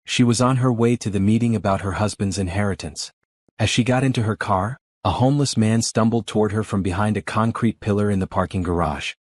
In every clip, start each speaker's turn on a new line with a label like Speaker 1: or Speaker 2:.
Speaker 1: She was on her way to the meeting about her husband's inheritance. As she got into her car, a homeless man stumbled toward her from behind a concrete pillar in the parking garage.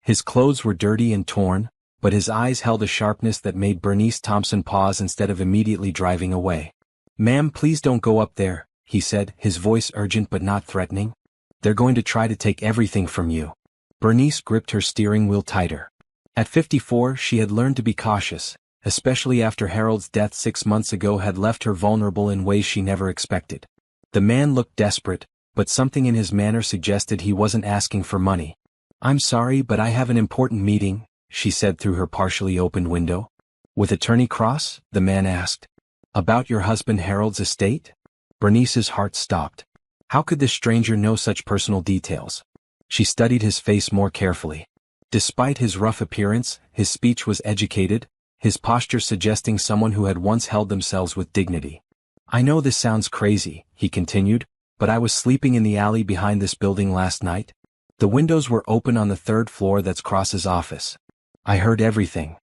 Speaker 1: His clothes were dirty and torn, but his eyes held a sharpness that made Bernice Thompson pause instead of immediately driving away. "Ma'am, please don't go up there," he said, his voice urgent but not threatening. "They're going to try to take everything from you." Bernice gripped her steering wheel tighter. At 54, she had learned to be cautious, especially after Harold's death 6 months ago had left her vulnerable in ways she never expected. The man looked desperate, but something in his manner suggested he wasn't asking for money. "I'm sorry, but I have an important meeting," she said through her partially opened window. "With Attorney Cross?" the man asked. "About your husband Harold's estate?" Bernice's heart stopped. How could this stranger know such personal details? She studied his face more carefully. Despite his rough appearance, his speech was educated, his posture suggesting someone who had once held themselves with dignity. "I know this sounds crazy," he continued, "but I was sleeping in the alley behind this building last night. The windows were open on the 3rd floor. That's Cross's office. I heard everything."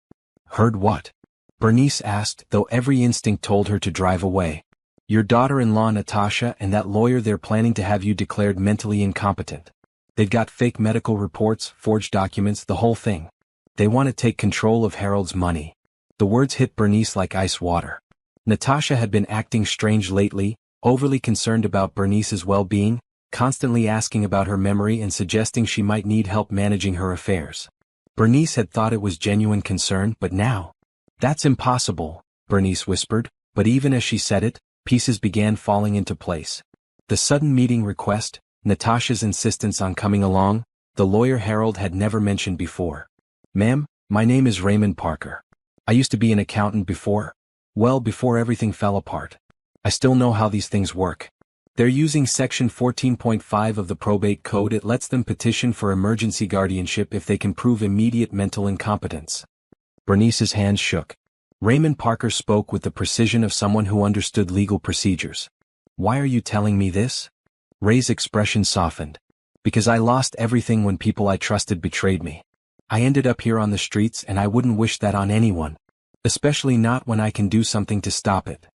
Speaker 1: "Heard what?" Bernice asked, though every instinct told her to drive away. "Your daughter-in-law Natasha and that lawyer, they're planning to have you declared mentally incompetent. They've got fake medical reports, forged documents, the whole thing. They want to take control of Harold's money." The words hit Bernice like ice water. Natasha had been acting strange lately, overly concerned about Bernice's well-being, constantly asking about her memory and suggesting she might need help managing her affairs. Bernice had thought it was genuine concern, but now... "That's impossible," Bernice whispered, but even as she said it, pieces began falling into place. The sudden meeting request, Natasha's insistence on coming along, the lawyer Harold had never mentioned before. "Ma'am, my name is Raymond Parker. I used to be an accountant before. Well, before everything fell apart. I still know how these things work. They're using Section 14.5 of the Probate Code. It lets them petition for emergency guardianship if they can prove immediate mental incompetence." Bernice's hands shook. Raymond Parker spoke with the precision of someone who understood legal procedures. "Why are you telling me this?" Ray's expression softened. "Because I lost everything when people I trusted betrayed me. I ended up here on the streets, and I wouldn't wish that on anyone. Especially not when I can do something to stop it."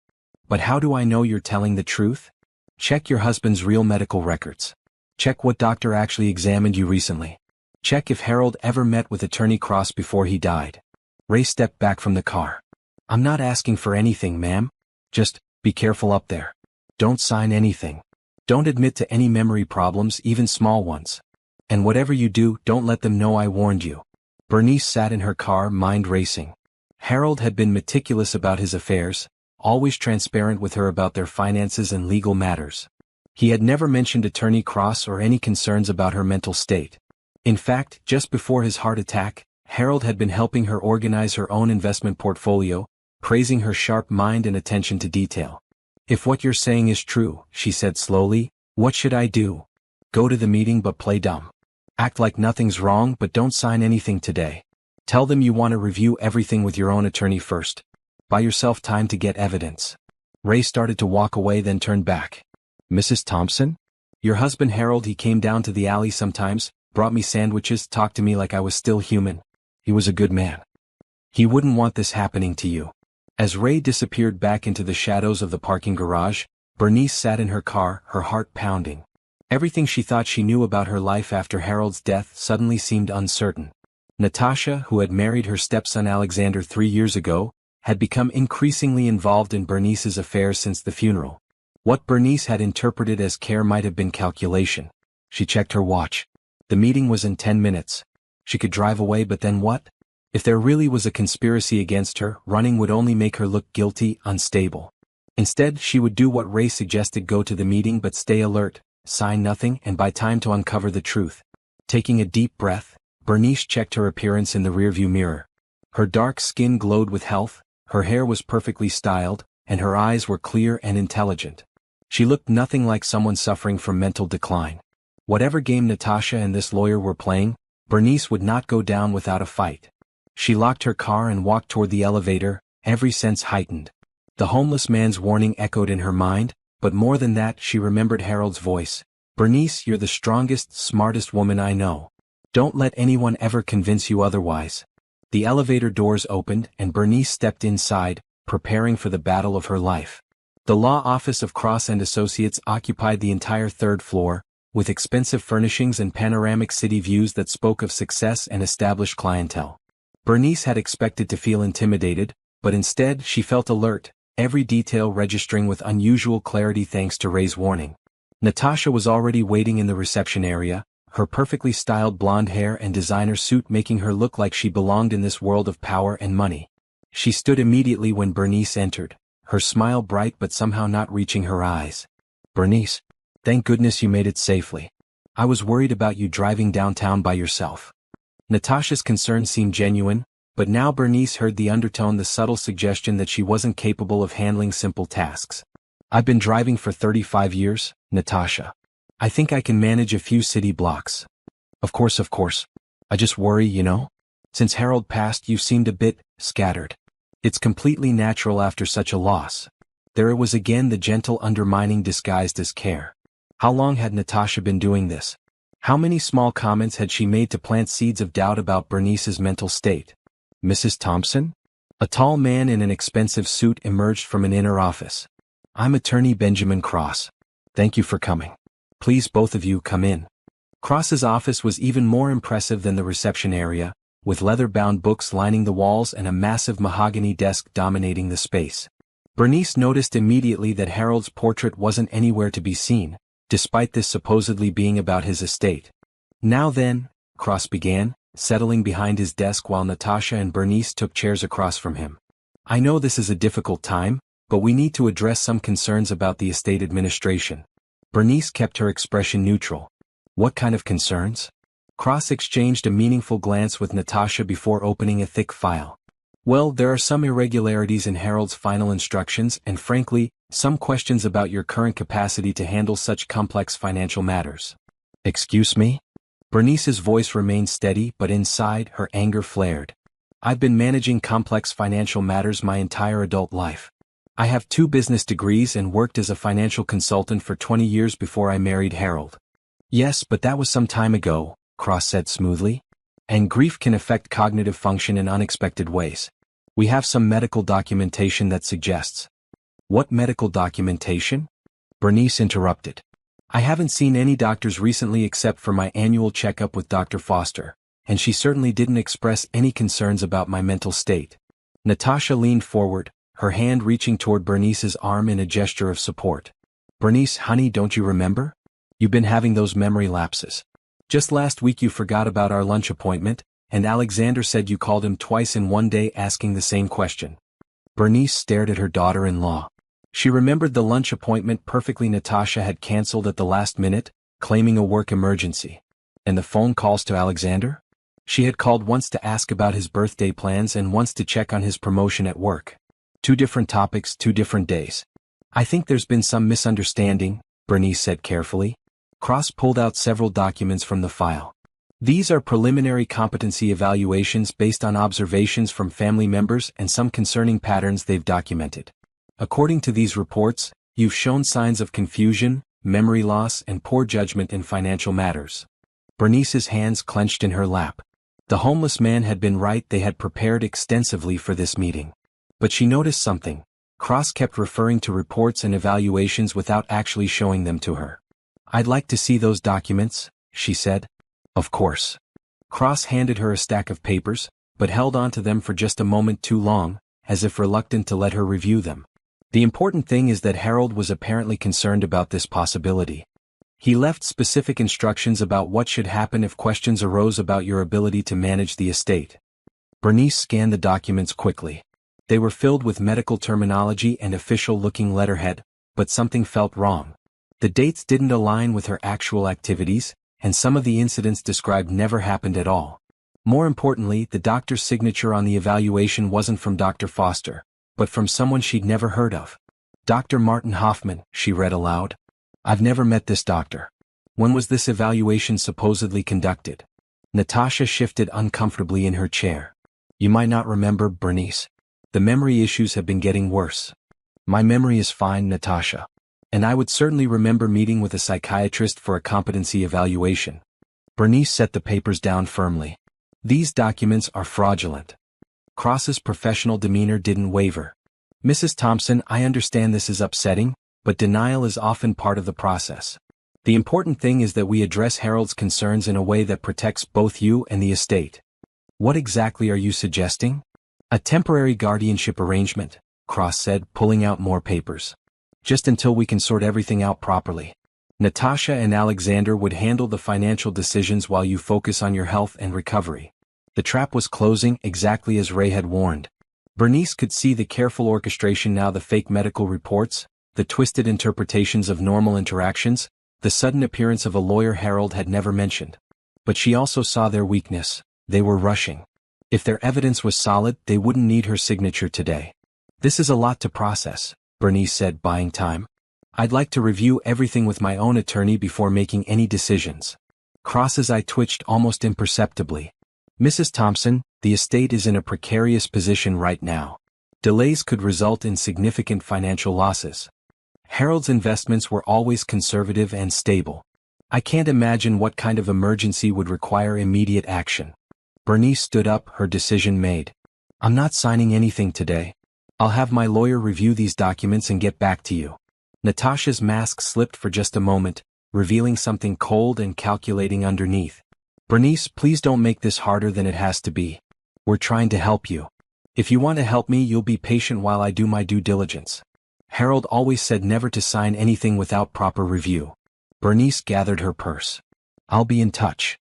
Speaker 1: "But how do I know you're telling the truth?" "Check your husband's real medical records. Check what doctor actually examined you recently. Check if Harold ever met with Attorney Cross before he died." Ray stepped back from the car. "I'm not asking for anything, ma'am. Just, be careful up there. Don't sign anything. Don't admit to any memory problems, even small ones. And whatever you do, don't let them know I warned you." Bernice sat in her car, mind racing. Harold had been meticulous about his affairs, always transparent with her about their finances and legal matters. He had never mentioned Attorney Cross or any concerns about her mental state. In fact, just before his heart attack, Harold had been helping her organize her own investment portfolio, praising her sharp mind and attention to detail. "If what you're saying is true," she said slowly, "what should I do?" "Go to the meeting but play dumb. Act like nothing's wrong but don't sign anything today. Tell them you want to review everything with your own attorney first. Buy yourself time to get evidence." Ray started to walk away, then turned back. "Mrs. Thompson? Your husband Harold, he came down to the alley sometimes, brought me sandwiches, talked to me like I was still human. He was a good man. He wouldn't want this happening to you." As Ray disappeared back into the shadows of the parking garage, Bernice sat in her car, her heart pounding. Everything she thought she knew about her life after Harold's death suddenly seemed uncertain. Natasha, who had married her stepson Alexander 3 years ago, had become increasingly involved in Bernice's affairs since the funeral. What Bernice had interpreted as care might have been calculation. She checked her watch. The meeting was in 10 minutes. She could drive away, but then what? If there really was a conspiracy against her, running would only make her look guilty, unstable. Instead, she would do what Ray suggested: go to the meeting but stay alert, sign nothing, and buy time to uncover the truth. Taking a deep breath, Bernice checked her appearance in the rearview mirror. Her dark skin glowed with health, her hair was perfectly styled, and her eyes were clear and intelligent. She looked nothing like someone suffering from mental decline. Whatever game Natasha and this lawyer were playing, Bernice would not go down without a fight. She locked her car and walked toward the elevator, every sense heightened. The homeless man's warning echoed in her mind, but more than that, she remembered Harold's voice. "Bernice, you're the strongest, smartest woman I know. Don't let anyone ever convince you otherwise." The elevator doors opened and Bernice stepped inside, preparing for the battle of her life. The law office of Cross and Associates occupied the entire third floor, with expensive furnishings and panoramic city views that spoke of success and established clientele. Bernice had expected to feel intimidated, but instead she felt alert, every detail registering with unusual clarity thanks to Ray's warning. Natasha was already waiting in the reception area, her perfectly styled blonde hair and designer suit making her look like she belonged in this world of power and money. She stood immediately when Bernice entered, her smile bright but somehow not reaching her eyes. "Bernice, thank goodness you made it safely. I was worried about you driving downtown by yourself." Natasha's concern seemed genuine, but now Bernice heard the undertone, the subtle suggestion that she wasn't capable of handling simple tasks. "I've been driving for 35 years, Natasha. I think I can manage a few city blocks." Of course. I just worry, you know? Since Harold passed, you seemed a bit scattered. It's completely natural after such a loss." There it was again, the gentle undermining disguised as care. How long had Natasha been doing this? How many small comments had she made to plant seeds of doubt about Bernice's mental state? "Mrs. Thompson?" A tall man in an expensive suit emerged from an inner office. "I'm attorney Benjamin Cross. Thank you for coming. Please both of you come in." Cross's office was even more impressive than the reception area, with leather-bound books lining the walls and a massive mahogany desk dominating the space. Bernice noticed immediately that Harold's portrait wasn't anywhere to be seen, despite this supposedly being about his estate. "Now then," Cross began, settling behind his desk while Natasha and Bernice took chairs across from him. "I know this is a difficult time, but we need to address some concerns about the estate administration." Bernice kept her expression neutral. "What kind of concerns?" Cross exchanged a meaningful glance with Natasha before opening a thick file. "Well, there are some irregularities in Harold's final instructions and frankly, some questions about your current capacity to handle such complex financial matters." "Excuse me?" Bernice's voice remained steady, but inside, her anger flared. "I've been managing complex financial matters my entire adult life. I have 2 business degrees and worked as a financial consultant for 20 years before I married Harold." "Yes, but that was some time ago," Cross said smoothly. "And grief can affect cognitive function in unexpected ways. We have some medical documentation that suggests." "What medical documentation?" Bernice interrupted. "I haven't seen any doctors recently except for my annual checkup with Dr. Foster, and she certainly didn't express any concerns about my mental state." Natasha leaned forward, her hand reaching toward Bernice's arm in a gesture of support. "Bernice, honey, don't you remember? You've been having those memory lapses. Just last week you forgot about our lunch appointment, and Alexander said you called him twice in one day asking the same question." Bernice stared at her daughter-in-law. She remembered the lunch appointment perfectly. Natasha had cancelled at the last minute, claiming a work emergency. And the phone calls to Alexander? She had called once to ask about his birthday plans and once to check on his promotion at work. 2 different topics, 2 different days. "I think there's been some misunderstanding," Bernice said carefully. Cross pulled out several documents from the file. "These are preliminary competency evaluations based on observations from family members and some concerning patterns they've documented. According to these reports, you've shown signs of confusion, memory loss, and poor judgment in financial matters." Bernice's hands clenched in her lap. The homeless man had been right, they had prepared extensively for this meeting. But she noticed something. Cross kept referring to reports and evaluations without actually showing them to her. "I'd like to see those documents," she said. "Of course." Cross handed her a stack of papers, but held on to them for just a moment too long, as if reluctant to let her review them. The important thing is that Harold was apparently concerned about this possibility. He left specific instructions about what should happen if questions arose about your ability to manage the estate. Bernice scanned the documents quickly. They were filled with medical terminology and official-looking letterhead, but something felt wrong. The dates didn't align with her actual activities, and some of the incidents described never happened at all. More importantly, the doctor's signature on the evaluation wasn't from Dr. Foster, but from someone she'd never heard of. "Dr. Martin Hoffman," she read aloud. "I've never met this doctor. When was this evaluation supposedly conducted?" Natasha shifted uncomfortably in her chair. "You might not remember, Bernice. The memory issues have been getting worse." "My memory is fine, Natasha. And I would certainly remember meeting with a psychiatrist for a competency evaluation." Bernice set the papers down firmly. "These documents are fraudulent." Cross's professional demeanor didn't waver. Mrs. Thompson, I understand this is upsetting, but denial is often part of the process. The important thing is that we address Harold's concerns in a way that protects both you and the estate. What exactly are you suggesting? A temporary guardianship arrangement, Cross said, pulling out more papers. Just until we can sort everything out properly. Natasha and Alexander would handle the financial decisions while you focus on your health and recovery. The trap was closing exactly as Ray had warned. Bernice could see the careful orchestration now, the fake medical reports, the twisted interpretations of normal interactions, the sudden appearance of a lawyer Harold had never mentioned. But she also saw their weakness. They were rushing. If their evidence was solid, they wouldn't need her signature today. This is a lot to process, Bernice said, buying time. I'd like to review everything with my own attorney before making any decisions. Cross's eye twitched almost imperceptibly. Mrs. Thompson, the estate is in a precarious position right now. Delays could result in significant financial losses. Harold's investments were always conservative and stable. I can't imagine what kind of emergency would require immediate action. Bernice stood up, her decision made. I'm not signing anything today. I'll have my lawyer review these documents and get back to you. Natasha's mask slipped for just a moment, revealing something cold and calculating underneath. Bernice, please don't make this harder than it has to be. We're trying to help you. If you want to help me, you'll be patient while I do my due diligence. Harold always said never to sign anything without proper review. Bernice gathered her purse. I'll be in touch.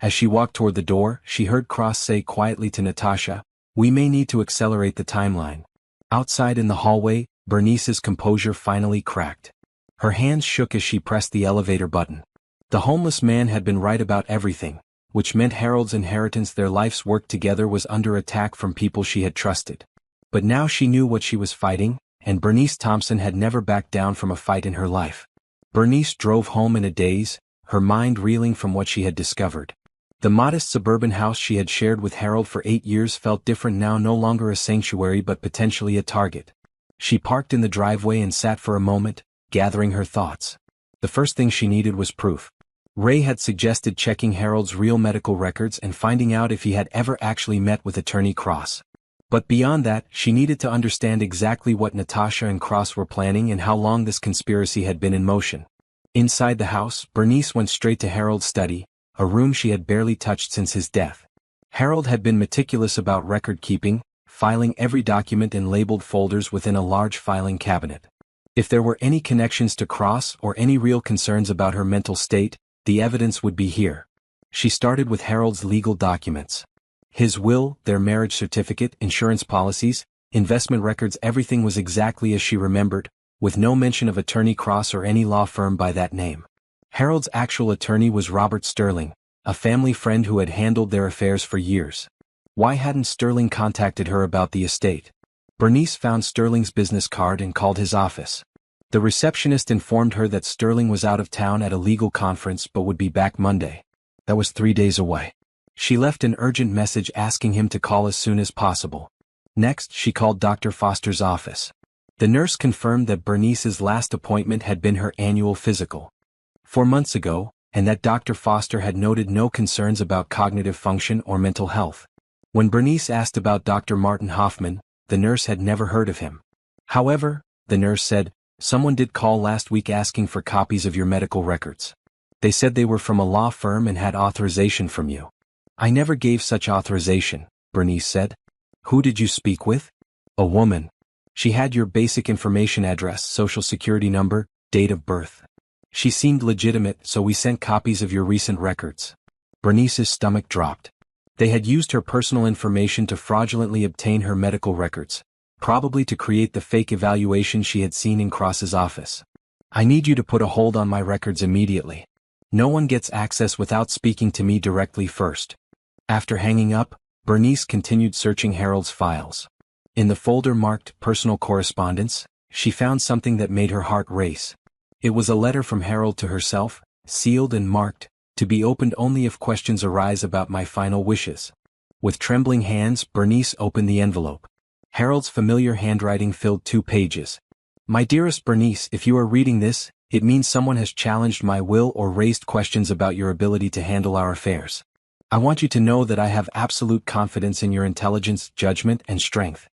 Speaker 1: As she walked toward the door, she heard Cross say quietly to Natasha, we may need to accelerate the timeline. Outside in the hallway, Bernice's composure finally cracked. Her hands shook as she pressed the elevator button. The homeless man had been right about everything, which meant Harold's inheritance, their life's work together, was under attack from people she had trusted. But now she knew what she was fighting, and Bernice Thompson had never backed down from a fight in her life. Bernice drove home in a daze, her mind reeling from what she had discovered. The modest suburban house she had shared with Harold for 8 years felt different now, no longer a sanctuary but potentially a target. She parked in the driveway and sat for a moment, gathering her thoughts. The first thing she needed was proof. Ray had suggested checking Harold's real medical records and finding out if he had ever actually met with Attorney Cross. But beyond that, she needed to understand exactly what Natasha and Cross were planning and how long this conspiracy had been in motion. Inside the house, Bernice went straight to Harold's study, a room she had barely touched since his death. Harold had been meticulous about record-keeping, filing every document in labeled folders within a large filing cabinet. If there were any connections to Cross or any real concerns about her mental state, the evidence would be here. She started with Harold's legal documents. His will, their marriage certificate, insurance policies, investment records, everything was exactly as she remembered, with no mention of Attorney Cross or any law firm by that name. Harold's actual attorney was Robert Sterling, a family friend who had handled their affairs for years. Why hadn't Sterling contacted her about the estate? Bernice found Sterling's business card and called his office. The receptionist informed her that Sterling was out of town at a legal conference but would be back Monday. That was 3 days away. She left an urgent message asking him to call as soon as possible. Next, she called Dr. Foster's office. The nurse confirmed that Bernice's last appointment had been her annual physical 4 months ago, and that Dr. Foster had noted no concerns about cognitive function or mental health. When Bernice asked about Dr. Martin Hoffman, the nurse had never heard of him. However, the nurse said, someone did call last week asking for copies of your medical records. They said they were from a law firm and had authorization from you. I never gave such authorization, Bernice said. Who did you speak with? A woman. She had your basic information, address, social security number, date of birth. She seemed legitimate, so we sent copies of your recent records. Bernice's stomach dropped. They had used her personal information to fraudulently obtain her medical records, probably to create the fake evaluation she had seen in Cross's office. I need you to put a hold on my records immediately. No one gets access without speaking to me directly first. After hanging up, Bernice continued searching Harold's files. In the folder marked Personal Correspondence, she found something that made her heart race. It was a letter from Harold to herself, sealed and marked, to be opened only if questions arise about my final wishes. With trembling hands, Bernice opened the envelope. Harold's familiar handwriting filled 2 pages. My dearest Bernice, if you are reading this, it means someone has challenged my will or raised questions about your ability to handle our affairs. I want you to know that I have absolute confidence in your intelligence, judgment, and strength.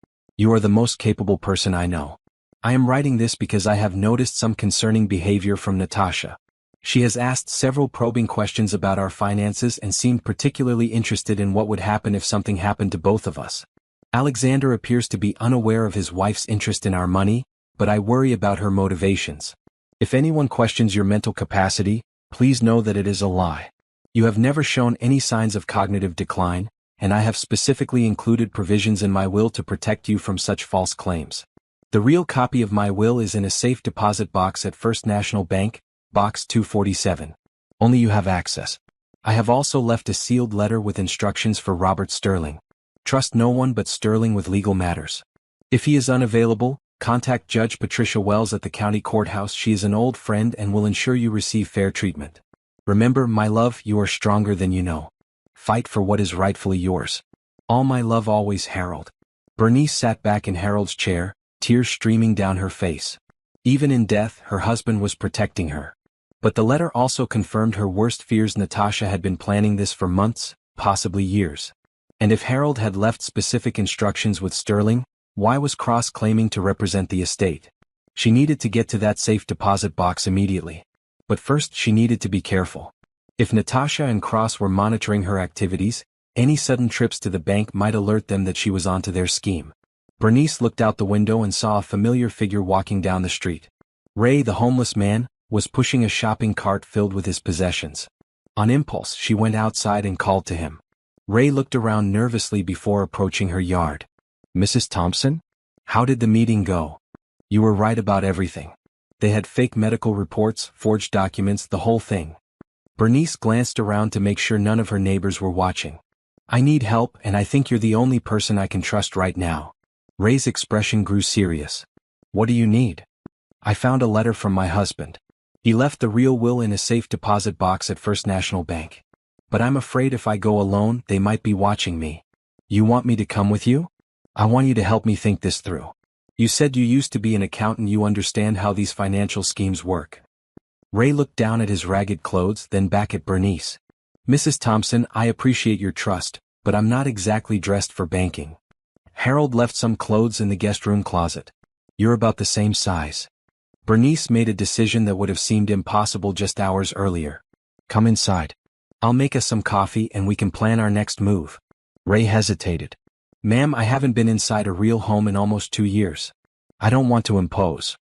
Speaker 1: You are the most capable person I know. I am writing this because I have noticed some concerning behavior from Natasha. She has asked several probing questions about our finances and seemed particularly interested in what would happen if something happened to both of us. Alexander appears to be unaware of his wife's interest in our money, but I worry about her motivations. If anyone questions your mental capacity, please know that it is a lie. You have never shown any signs of cognitive decline, and I have specifically included provisions in my will to protect you from such false claims. The real copy of my will is in a safe deposit box at First National Bank, Box 247. Only you have access. I have also left a sealed letter with instructions for Robert Sterling. Trust no one but Sterling with legal matters. If he is unavailable, contact Judge Patricia Wells at the county courthouse. She is an old friend and will ensure you receive fair treatment. Remember, my love, you are stronger than you know. Fight for what is rightfully yours. All my love, always, Harold. Bernice sat back in Harold's chair, tears streaming down her face. Even in death, her husband was protecting her. But the letter also confirmed her worst fears. Natasha had been planning this for months, possibly years. And if Harold had left specific instructions with Sterling, why was Cross claiming to represent the estate? She needed to get to that safe deposit box immediately. But first she needed to be careful. If Natasha and Cross were monitoring her activities, any sudden trips to the bank might alert them that she was onto their scheme. Bernice looked out the window and saw a familiar figure walking down the street. Ray, the homeless man, was pushing a shopping cart filled with his possessions. On impulse, she went outside and called to him. Ray looked around nervously before approaching her yard. Mrs. Thompson? How did the meeting go? You were right about everything. They had fake medical reports, forged documents, the whole thing. Bernice glanced around to make sure none of her neighbors were watching. I need help, and I think you're the only person I can trust right now. Ray's expression grew serious. What do you need? I found a letter from my husband. He left the real will in a safe deposit box at First National Bank. But I'm afraid if I go alone, they might be watching me. You want me to come with you? I want you to help me think this through. You said you used to be an accountant. You understand how these financial schemes work. Ray looked down at his ragged clothes, then back at Bernice. Mrs. Thompson, I appreciate your trust, but I'm not exactly dressed for banking. Harold left some clothes in the guest room closet. You're about the same size. Bernice made a decision that would have seemed impossible just hours earlier. Come inside. I'll make us some coffee and we can plan our next move. Ray hesitated. Ma'am, I haven't been inside a real home in almost 2 years. I don't want to impose.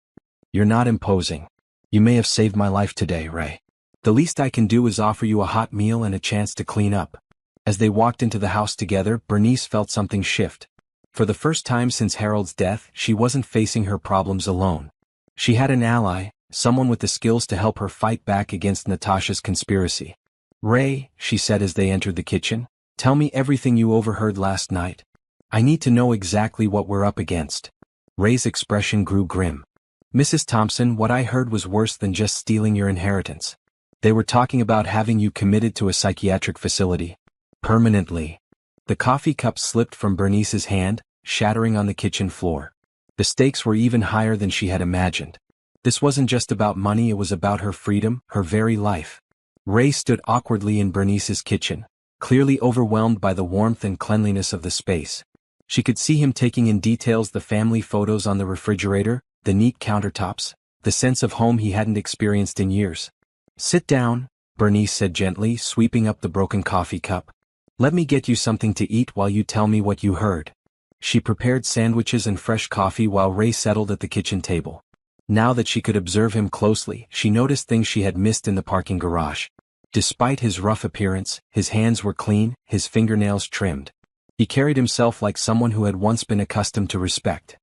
Speaker 1: You're not imposing. You may have saved my life today, Ray. The least I can do is offer you a hot meal and a chance to clean up. As they walked into the house together, Bernice felt something shift. For the first time since Harold's death, she wasn't facing her problems alone. She had an ally, someone with the skills to help her fight back against Natasha's conspiracy. Ray, she said as they entered the kitchen, tell me everything you overheard last night. I need to know exactly what we're up against. Ray's expression grew grim. Mrs. Thompson, what I heard was worse than just stealing your inheritance. They were talking about having you committed to a psychiatric facility. Permanently. The coffee cup slipped from Bernice's hand, shattering on the kitchen floor. The stakes were even higher than she had imagined. This wasn't just about money, it was about her freedom, her very life. Ray stood awkwardly in Bernice's kitchen, clearly overwhelmed by the warmth and cleanliness of the space. She could see him taking in details: the family photos on the refrigerator, the neat countertops, the sense of home he hadn't experienced in years. Sit down, Bernice said gently, sweeping up the broken coffee cup. Let me get you something to eat while you tell me what you heard. She prepared sandwiches and fresh coffee while Ray settled at the kitchen table. Now that she could observe him closely, she noticed things she had missed in the parking garage. Despite his rough appearance, his hands were clean, his fingernails trimmed. He carried himself like someone who had once been accustomed to respect.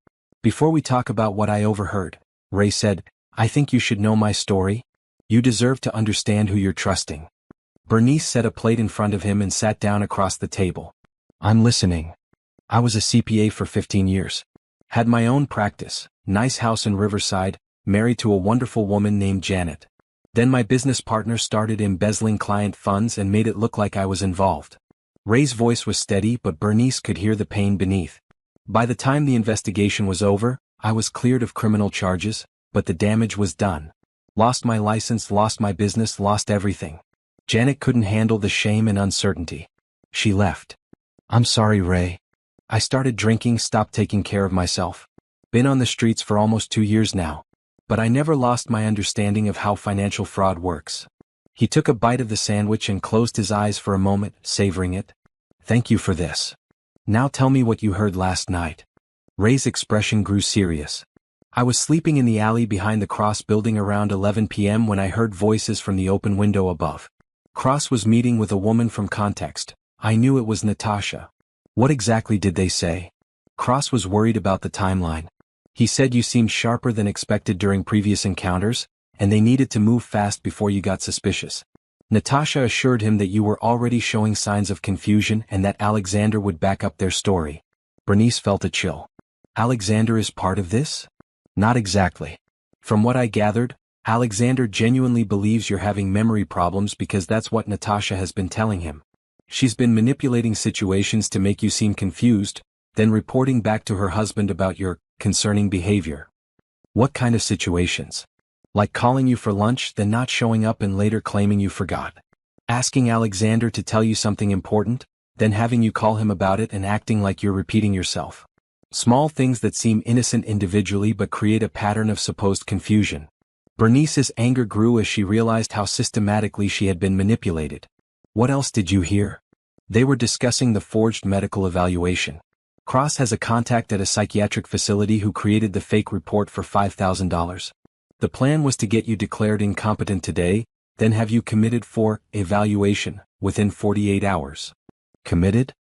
Speaker 1: Before we talk about what I overheard, Ray said, I think you should know my story. You deserve to understand who you're trusting. Bernice set a plate in front of him and sat down across the table. I'm listening. I was a CPA for 15 years. Had my own practice, nice house in Riverside, married to a wonderful woman named Janet. Then my business partner started embezzling client funds and made it look like I was involved. Ray's voice was steady, but Bernice could hear the pain beneath. By the time the investigation was over, I was cleared of criminal charges, but the damage was done. Lost my license, lost my business, lost everything. Janet couldn't handle the shame and uncertainty. She left. I'm sorry, Ray. I started drinking, stopped taking care of myself. Been on the streets for almost 2 years now. But I never lost my understanding of how financial fraud works. He took a bite of the sandwich and closed his eyes for a moment, savoring it. Thank you for this. Now tell me what you heard last night. Ray's expression grew serious. I was sleeping in the alley behind the Cross building around 11 p.m. when I heard voices from the open window above. Cross was meeting with a woman from Context. I knew it was Natasha. What exactly did they say? Cross was worried about the timeline. He said you seemed sharper than expected during previous encounters, and they needed to move fast before you got suspicious. Natasha assured him that you were already showing signs of confusion and that Alexander would back up their story. Bernice felt a chill. Alexander is part of this? Not exactly. From what I gathered, Alexander genuinely believes you're having memory problems because that's what Natasha has been telling him. She's been manipulating situations to make you seem confused, then reporting back to her husband about your concerning behavior. What kind of situations? Like calling you for lunch, then not showing up and later claiming you forgot. Asking Alexander to tell you something important, then having you call him about it and acting like you're repeating yourself. Small things that seem innocent individually but create a pattern of supposed confusion. Bernice's anger grew as she realized how systematically she had been manipulated. What else did you hear? They were discussing the forged medical evaluation. Cross has a contact at a psychiatric facility who created the fake report for $5,000. The plan was to get you declared incompetent today, then have you committed for evaluation within 48 hours. Committed?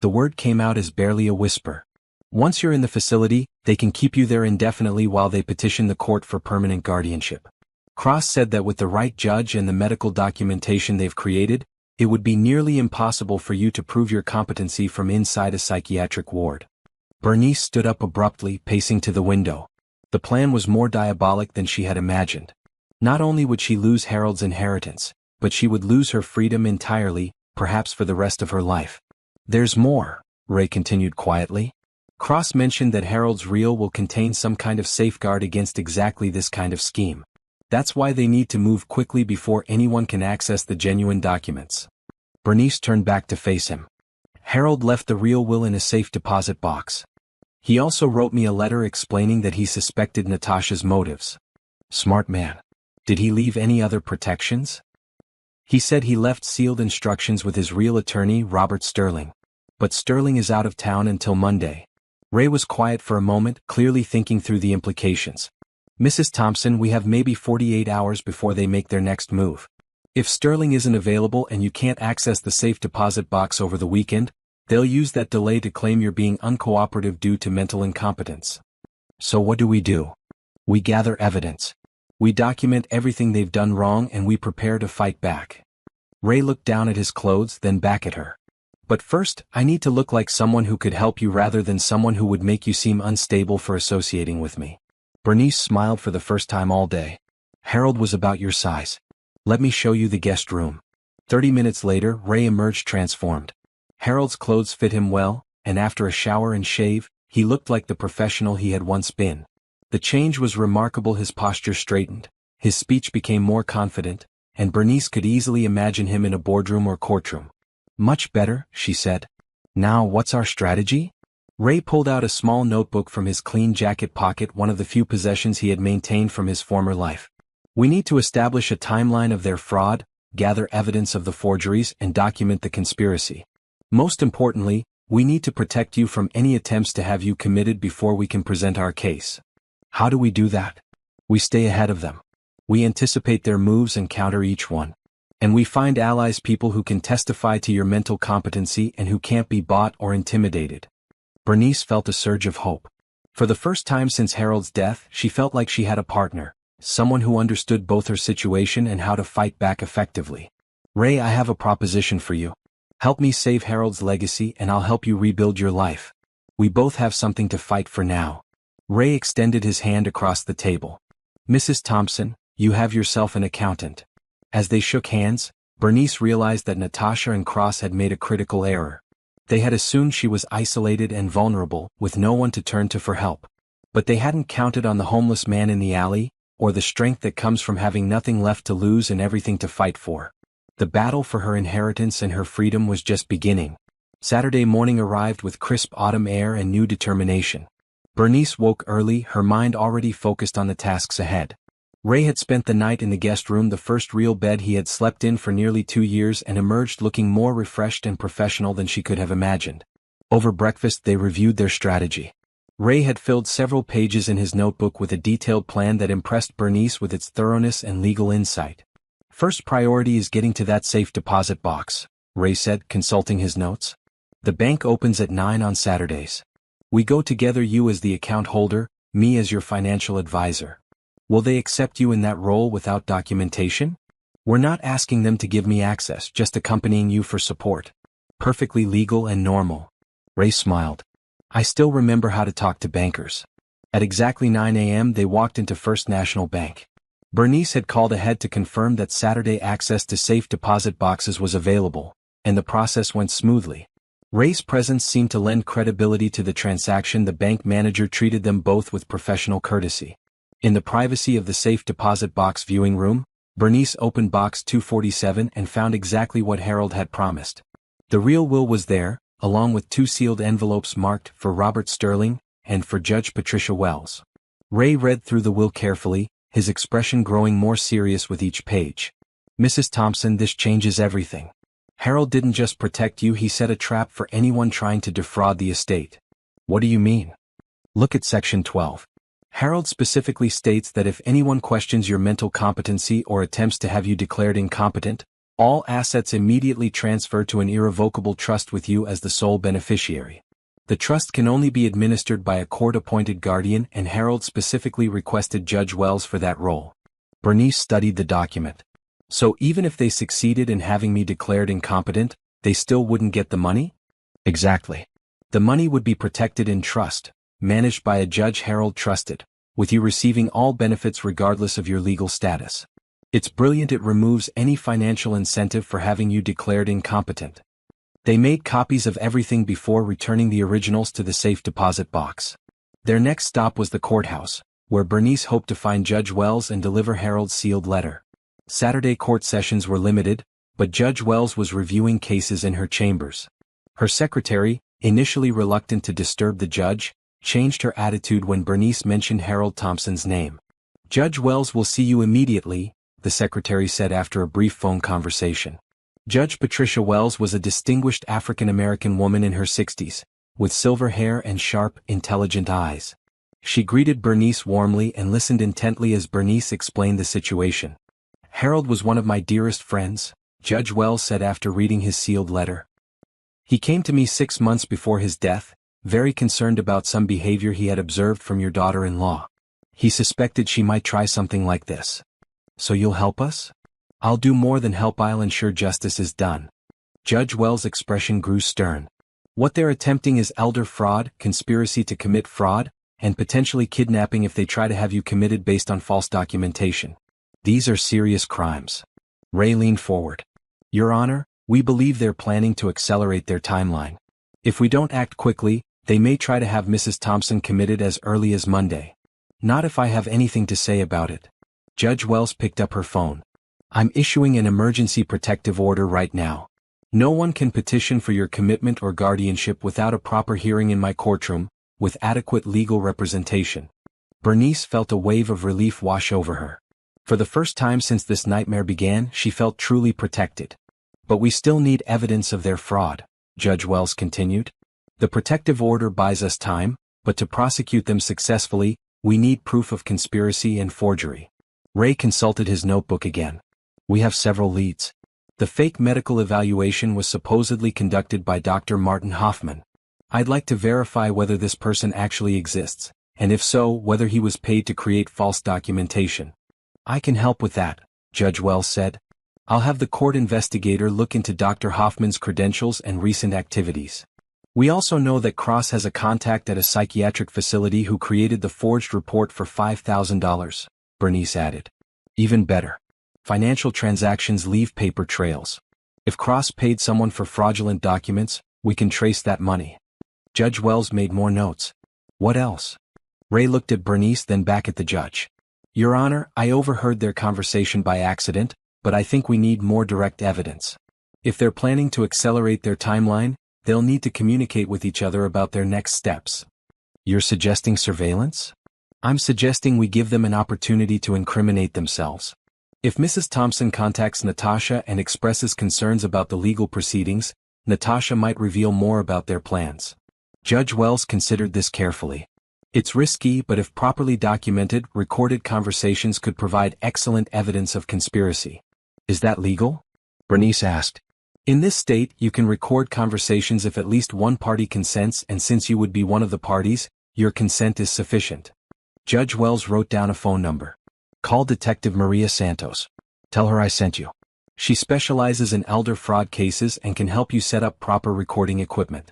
Speaker 1: The word came out as barely a whisper. Once you're in the facility, they can keep you there indefinitely while they petition the court for permanent guardianship. Cross said that with the right judge and the medical documentation they've created, it would be nearly impossible for you to prove your competency from inside a psychiatric ward. Bernice stood up abruptly, pacing to the window. The plan was more diabolic than she had imagined. Not only would she lose Harold's inheritance, but she would lose her freedom entirely, perhaps for the rest of her life. There's more, Ray continued quietly. Cross mentioned that Harold's reel will contain some kind of safeguard against exactly this kind of scheme. That's why they need to move quickly before anyone can access the genuine documents. Bernice turned back to face him. Harold left the real will in a safe deposit box. He also wrote me a letter explaining that he suspected Natasha's motives. Smart man. Did he leave any other protections? He said he left sealed instructions with his real attorney, Robert Sterling. But Sterling is out of town until Monday. Ray was quiet for a moment, clearly thinking through the implications. Mrs. Thompson, we have maybe 48 hours before they make their next move. If Sterling isn't available and you can't access the safe deposit box over the weekend, they'll use that delay to claim you're being uncooperative due to mental incompetence. So what do? We gather evidence. We document everything they've done wrong and we prepare to fight back. Ray looked down at his clothes, then back at her. But first, I need to look like someone who could help you rather than someone who would make you seem unstable for associating with me. Bernice smiled for the first time all day. Harold was about your size. Let me show you the guest room. 30 minutes later, Ray emerged transformed. Harold's clothes fit him well, and after a shower and shave, he looked like the professional he had once been. The change was remarkable. His posture straightened, his speech became more confident, and Bernice could easily imagine him in a boardroom or courtroom. Much better, she said. Now what's our strategy? Ray pulled out a small notebook from his clean jacket pocket, one of the few possessions he had maintained from his former life. We need to establish a timeline of their fraud, gather evidence of the forgeries, and document the conspiracy. Most importantly, we need to protect you from any attempts to have you committed before we can present our case. How do we do that? We stay ahead of them. We anticipate their moves and counter each one. And we find allies, people who can testify to your mental competency and who can't be bought or intimidated. Bernice felt a surge of hope. For the first time since Harold's death, she felt like she had a partner, someone who understood both her situation and how to fight back effectively. Ray, I have a proposition for you. Help me save Harold's legacy and I'll help you rebuild your life. We both have something to fight for now. Ray extended his hand across the table. Mrs. Thompson, you have yourself an accountant. As they shook hands, Bernice realized that Natasha and Cross had made a critical error. They had assumed she was isolated and vulnerable, with no one to turn to for help. But they hadn't counted on the homeless man in the alley, or the strength that comes from having nothing left to lose and everything to fight for. The battle for her inheritance and her freedom was just beginning. Saturday morning arrived with crisp autumn air and new determination. Bernice woke early, her mind already focused on the tasks ahead. Ray had spent the night in the guest room, the first real bed he had slept in for nearly 2 years, and emerged looking more refreshed and professional than she could have imagined. Over breakfast they reviewed their strategy. Ray had filled several pages in his notebook with a detailed plan that impressed Bernice with its thoroughness and legal insight. First priority is getting to that safe deposit box, Ray said, consulting his notes. The bank opens at 9 on Saturdays. We go together, you as the account holder, me as your financial advisor. Will they accept you in that role without documentation? We're not asking them to give me access, just accompanying you for support. Perfectly legal and normal. Ray smiled. I still remember how to talk to bankers. At exactly 9 a.m. they walked into First National Bank. Bernice had called ahead to confirm that Saturday access to safe deposit boxes was available, and the process went smoothly. Ray's presence seemed to lend credibility to the transaction. The bank manager treated them both with professional courtesy. In the privacy of the safe deposit box viewing room, Bernice opened box 247 and found exactly what Harold had promised. The real will was there, along with 2 sealed envelopes marked for Robert Sterling and for Judge Patricia Wells. Ray read through the will carefully, his expression growing more serious with each page. Mrs. Thompson, this changes everything. Harold didn't just protect you, he set a trap for anyone trying to defraud the estate. What do you mean? Look at Section 12. Harold specifically states that if anyone questions your mental competency or attempts to have you declared incompetent, all assets immediately transfer to an irrevocable trust with you as the sole beneficiary. The trust can only be administered by a court-appointed guardian, and Harold specifically requested Judge Wells for that role. Bernice studied the document. So even if they succeeded in having me declared incompetent, they still wouldn't get the money? Exactly. The money would be protected in trust, managed by a judge Harold trusted, with you receiving all benefits regardless of your legal status. It's brilliant. It removes any financial incentive for having you declared incompetent. They made copies of everything before returning the originals to the safe deposit box. Their next stop was the courthouse, where Bernice hoped to find Judge Wells and deliver Harold's sealed letter. Saturday court sessions were limited, but Judge Wells was reviewing cases in her chambers. Her secretary, initially reluctant to disturb the judge, changed her attitude when Bernice mentioned Harold Thompson's name. Judge Wells will see you immediately, the secretary said after a brief phone conversation. Judge Patricia Wells was a distinguished African-American woman in her 60s, with silver hair and sharp, intelligent eyes. She greeted Bernice warmly and listened intently as Bernice explained the situation. Harold was one of my dearest friends, Judge Wells said after reading his sealed letter. He came to me 6 months before his death, very concerned about some behavior he had observed from your daughter-in-law. He suspected she might try something like this. So you'll help us? I'll do more than help, I'll ensure justice is done. Judge Wells' expression grew stern. What they're attempting is elder fraud, conspiracy to commit fraud, and potentially kidnapping if they try to have you committed based on false documentation. These are serious crimes. Ray leaned forward. Your Honor, we believe they're planning to accelerate their timeline. If we don't act quickly, they may try to have Mrs. Thompson committed as early as Monday. Not if I have anything to say about it. Judge Wells picked up her phone. I'm issuing an emergency protective order right now. No one can petition for your commitment or guardianship without a proper hearing in my courtroom, with adequate legal representation. Bernice felt a wave of relief wash over her. For the first time since this nightmare began, she felt truly protected. But we still need evidence of their fraud, Judge Wells continued. The protective order buys us time, but to prosecute them successfully, we need proof of conspiracy and forgery. Ray consulted his notebook again. We have several leads. The fake medical evaluation was supposedly conducted by Dr. Martin Hoffman. I'd like to verify whether this person actually exists, and if so, whether he was paid to create false documentation. I can help with that, Judge Wells said. I'll have the court investigator look into Dr. Hoffman's credentials and recent activities. We also know that Cross has a contact at a psychiatric facility who created the forged report for $5,000, Bernice added. Even better. Financial transactions leave paper trails. If Cross paid someone for fraudulent documents, we can trace that money. Judge Wells made more notes. What else? Ray looked at Bernice, then back at the judge. Your Honor, I overheard their conversation by accident, but I think we need more direct evidence. If they're planning to accelerate their timeline, they'll need to communicate with each other about their next steps. You're suggesting surveillance? I'm suggesting we give them an opportunity to incriminate themselves. If Mrs. Thompson contacts Natasha and expresses concerns about the legal proceedings, Natasha might reveal more about their plans. Judge Wells considered this carefully. It's risky, but if properly documented, recorded conversations could provide excellent evidence of conspiracy. Is that legal? Bernice asked. In this state, you can record conversations if at least one party consents, and since you would be one of the parties, your consent is sufficient. Judge Wells wrote down a phone number. Call Detective Maria Santos. Tell her I sent you. She specializes in elder fraud cases and can help you set up proper recording equipment.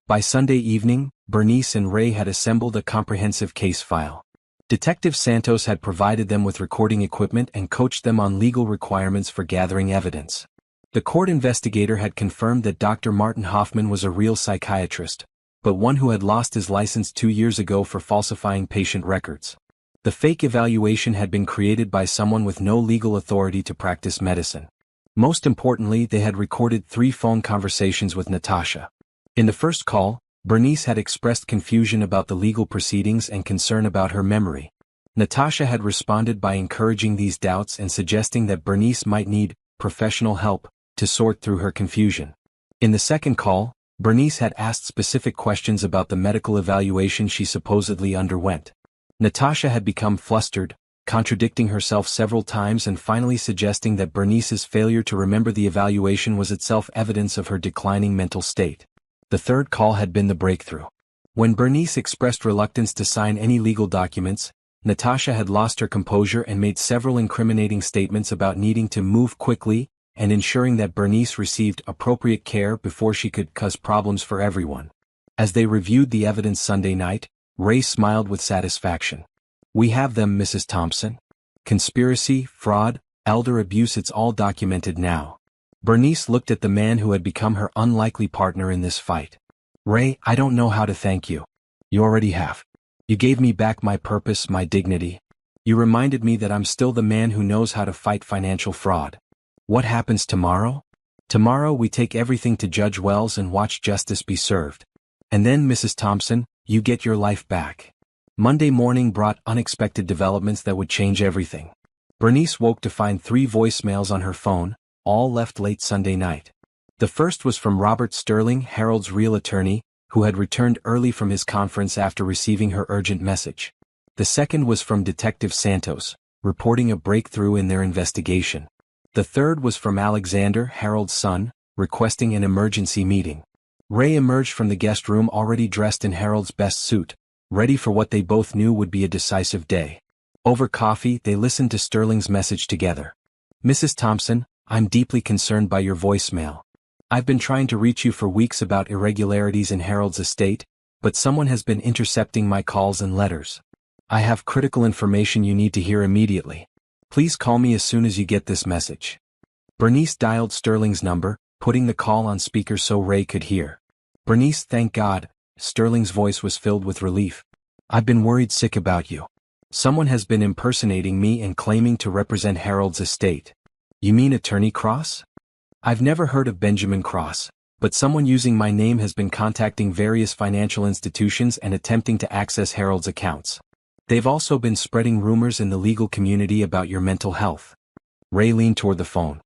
Speaker 1: By Sunday evening, Bernice and Ray had assembled a comprehensive case file. Detective Santos had provided them with recording equipment and coached them on legal requirements for gathering evidence. The court investigator had confirmed that Dr. Martin Hoffman was a real psychiatrist, but one who had lost his license 2 years ago for falsifying patient records. The fake evaluation had been created by someone with no legal authority to practice medicine. Most importantly, they had recorded 3 phone conversations with Natasha. In the first call, Bernice had expressed confusion about the legal proceedings and concern about her memory. Natasha had responded by encouraging these doubts and suggesting that Bernice might need professional help to sort through her confusion. In the second call, Bernice had asked specific questions about the medical evaluation she supposedly underwent. Natasha had become flustered, contradicting herself several times and finally suggesting that Bernice's failure to remember the evaluation was itself evidence of her declining mental state. The third call had been the breakthrough. When Bernice expressed reluctance to sign any legal documents, Natasha had lost her composure and made several incriminating statements about needing to move quickly and ensuring that Bernice received appropriate care before she could cause problems for everyone. As they reviewed the evidence Sunday night, Ray smiled with satisfaction. We have them, Mrs. Thompson. Conspiracy, fraud, elder abuse, it's all documented now. Bernice looked at the man who had become her unlikely partner in this fight. Ray, I don't know how to thank you. You already have. You gave me back my purpose, my dignity. You reminded me that I'm still the man who knows how to fight financial fraud. What happens tomorrow? Tomorrow we take everything to Judge Wells and watch justice be served. And then, Mrs. Thompson, you get your life back. Monday morning brought unexpected developments that would change everything. Bernice woke to find 3 voicemails on her phone, all left late Sunday night. The first was from Robert Sterling, Harold's real attorney, who had returned early from his conference after receiving her urgent message. The second was from Detective Santos, reporting a breakthrough in their investigation. The third was from Alexander, Harold's son, requesting an emergency meeting. Ray emerged from the guest room already dressed in Harold's best suit, ready for what they both knew would be a decisive day. Over coffee, they listened to Sterling's message together. Mrs. Thompson, I'm deeply concerned by your voicemail. I've been trying to reach you for weeks about irregularities in Harold's estate, but someone has been intercepting my calls and letters. I have critical information you need to hear immediately. Please call me as soon as you get this message. Bernice dialed Sterling's number, putting the call on speaker so Ray could hear. Bernice, thank God. Sterling's voice was filled with relief. I've been worried sick about you. Someone has been impersonating me and claiming to represent Harold's estate. You mean Attorney Cross? I've never heard of Benjamin Cross, but someone using my name has been contacting various financial institutions and attempting to access Harold's accounts. They've also been spreading rumors in the legal community about your mental health. Ray leaned toward the phone.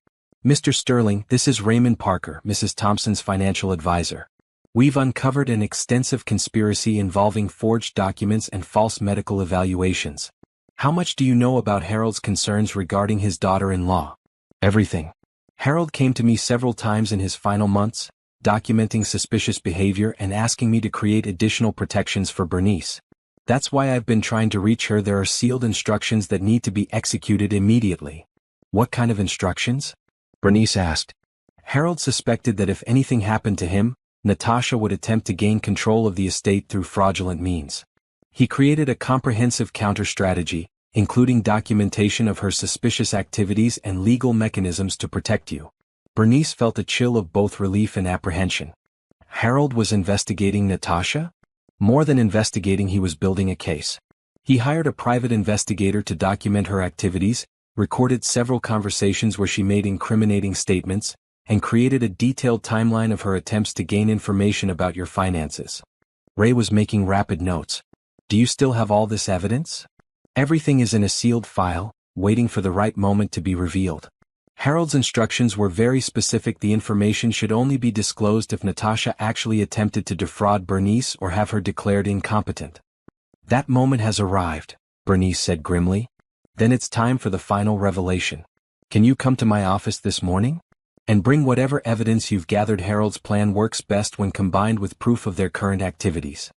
Speaker 1: Mr. Sterling, this is Raymond Parker, Mrs. Thompson's financial advisor. We've uncovered an extensive conspiracy involving forged documents and false medical evaluations. How much do you know about Harold's concerns regarding his daughter-in-law? Everything. Harold came to me several times in his final months, documenting suspicious behavior and asking me to create additional protections for Bernice. That's why I've been trying to reach her. There are sealed instructions that need to be executed immediately. What kind of instructions? Bernice asked. Harold suspected that if anything happened to him, Natasha would attempt to gain control of the estate through fraudulent means. He created a comprehensive counter-strategy, including documentation of her suspicious activities and legal mechanisms to protect you. Bernice felt a chill of both relief and apprehension. Harold was investigating Natasha? More than investigating, he was building a case. He hired a private investigator to document her activities, recorded several conversations where she made incriminating statements, and created a detailed timeline of her attempts to gain information about your finances. Ray was making rapid notes. Do you still have all this evidence? Everything is in a sealed file, waiting for the right moment to be revealed. Harold's instructions were very specific. The information should only be disclosed if Natasha actually attempted to defraud Bernice or have her declared incompetent. That moment has arrived, Bernice said grimly. Then it's time for the final revelation. Can you come to my office this morning? And bring whatever evidence you've gathered. Harold's plan works best when combined with proof of their current activities.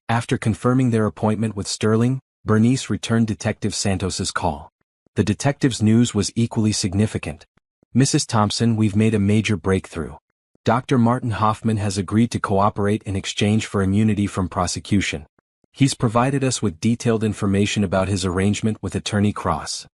Speaker 1: After confirming their appointment with Sterling, Bernice returned Detective Santos's call. The detective's news was equally significant. Mrs. Thompson, we've made a major breakthrough. Dr. Martin Hoffman has agreed to cooperate in exchange for immunity from prosecution. He's provided us with detailed information about his arrangement with Attorney Cross.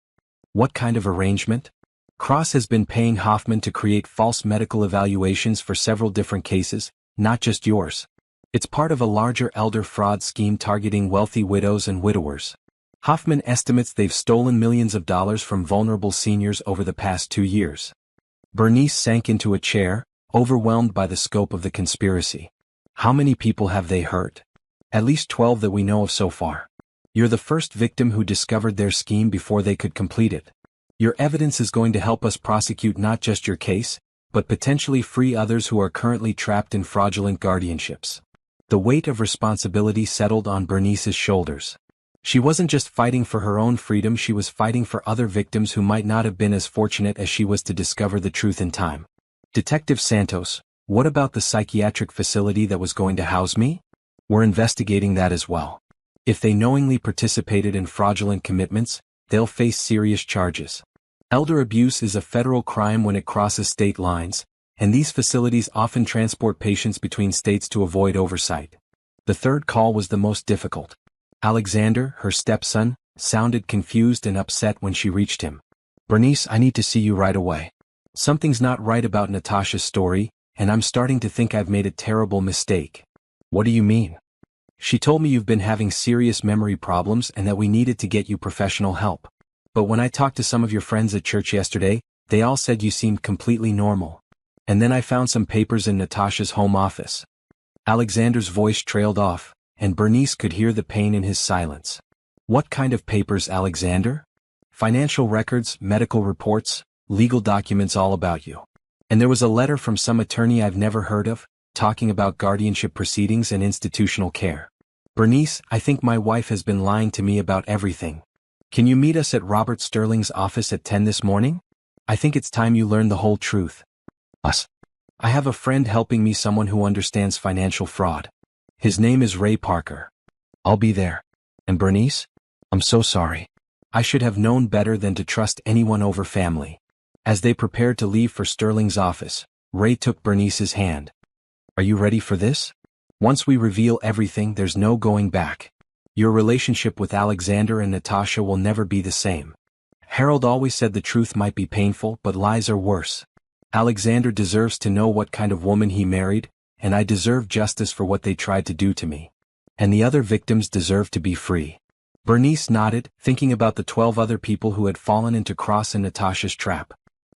Speaker 1: What kind of arrangement? Cross has been paying Hoffman to create false medical evaluations for several different cases, not just yours. It's part of a larger elder fraud scheme targeting wealthy widows and widowers. Hoffman estimates they've stolen millions of dollars from vulnerable seniors over the past 2 years. Bernice sank into a chair, overwhelmed by the scope of the conspiracy. How many people have they hurt? At least 12 that we know of so far. You're the first victim who discovered their scheme before they could complete it. Your evidence is going to help us prosecute not just your case, but potentially free others who are currently trapped in fraudulent guardianships. The weight of responsibility settled on Bernice's shoulders. She wasn't just fighting for her own freedom, she was fighting for other victims who might not have been as fortunate as she was to discover the truth in time. Detective Santos, what about the psychiatric facility that was going to house me? We're investigating that as well. If they knowingly participated in fraudulent commitments, they'll face serious charges. Elder abuse is a federal crime when it crosses state lines, and these facilities often transport patients between states to avoid oversight. The third call was the most difficult. Alexander, her stepson, sounded confused and upset when she reached him. Bernice, I need to see you right away. Something's not right about Natasha's story, and I'm starting to think I've made a terrible mistake. What do you mean? She told me you've been having serious memory problems and that we needed to get you professional help. But when I talked to some of your friends at church yesterday, they all said you seemed completely normal. And then I found some papers in Natasha's home office. Alexander's voice trailed off, and Bernice could hear the pain in his silence. What kind of papers, Alexander? Financial records, medical reports, legal documents all about you. And there was a letter from some attorney I've never heard of, talking about guardianship proceedings and institutional care. Bernice, I think my wife has been lying to me about everything. Can you meet us at Robert Sterling's office at 10 this morning? I think it's time you learn the whole truth. Us. I have a friend helping me, someone who understands financial fraud. His name is Ray Parker. I'll be there. And Bernice? I'm so sorry. I should have known better than to trust anyone over family. As they prepared to leave for Sterling's office, Ray took Bernice's hand. Are you ready for this? Once we reveal everything, there's no going back. Your relationship with Alexander and Natasha will never be the same. Harold always said the truth might be painful, but lies are worse. Alexander deserves to know what kind of woman he married, and I deserve justice for what they tried to do to me. And the other victims deserve to be free. Bernice nodded, thinking about the 12 other people who had fallen into Cross and Natasha's trap.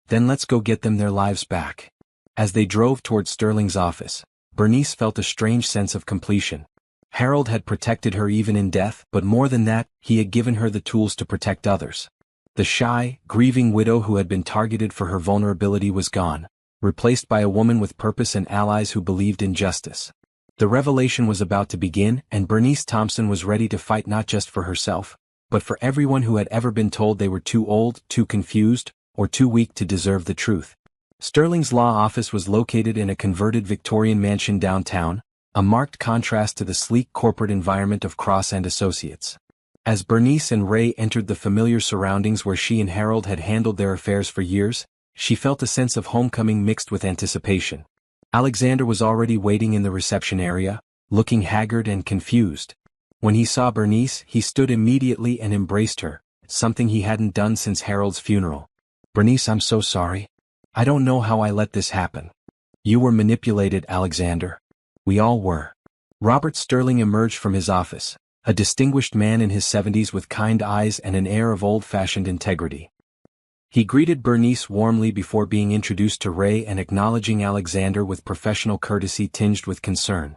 Speaker 1: Then let's go get them their lives back. As they drove toward Sterling's office, Bernice felt a strange sense of completion. Harold had protected her even in death, but more than that, he had given her the tools to protect others. The shy, grieving widow who had been targeted for her vulnerability was gone, replaced by a woman with purpose and allies who believed in justice. The revelation was about to begin, and Bernice Thompson was ready to fight not just for herself, but for everyone who had ever been told they were too old, too confused, or too weak to deserve the truth. Sterling's law office was located in a converted Victorian mansion downtown, a marked contrast to the sleek corporate environment of Cross and Associates. As Bernice and Ray entered the familiar surroundings where she and Harold had handled their affairs for years, she felt a sense of homecoming mixed with anticipation. Alexander was already waiting in the reception area, looking haggard and confused. When he saw Bernice, he stood immediately and embraced her, something he hadn't done since Harold's funeral. Bernice, I'm so sorry. I don't know how I let this happen. You were manipulated, Alexander. We all were. Robert Sterling emerged from his office, a distinguished man in his 70s with kind eyes and an air of old-fashioned integrity. He greeted Bernice warmly before being introduced to Ray and acknowledging Alexander with professional courtesy tinged with concern.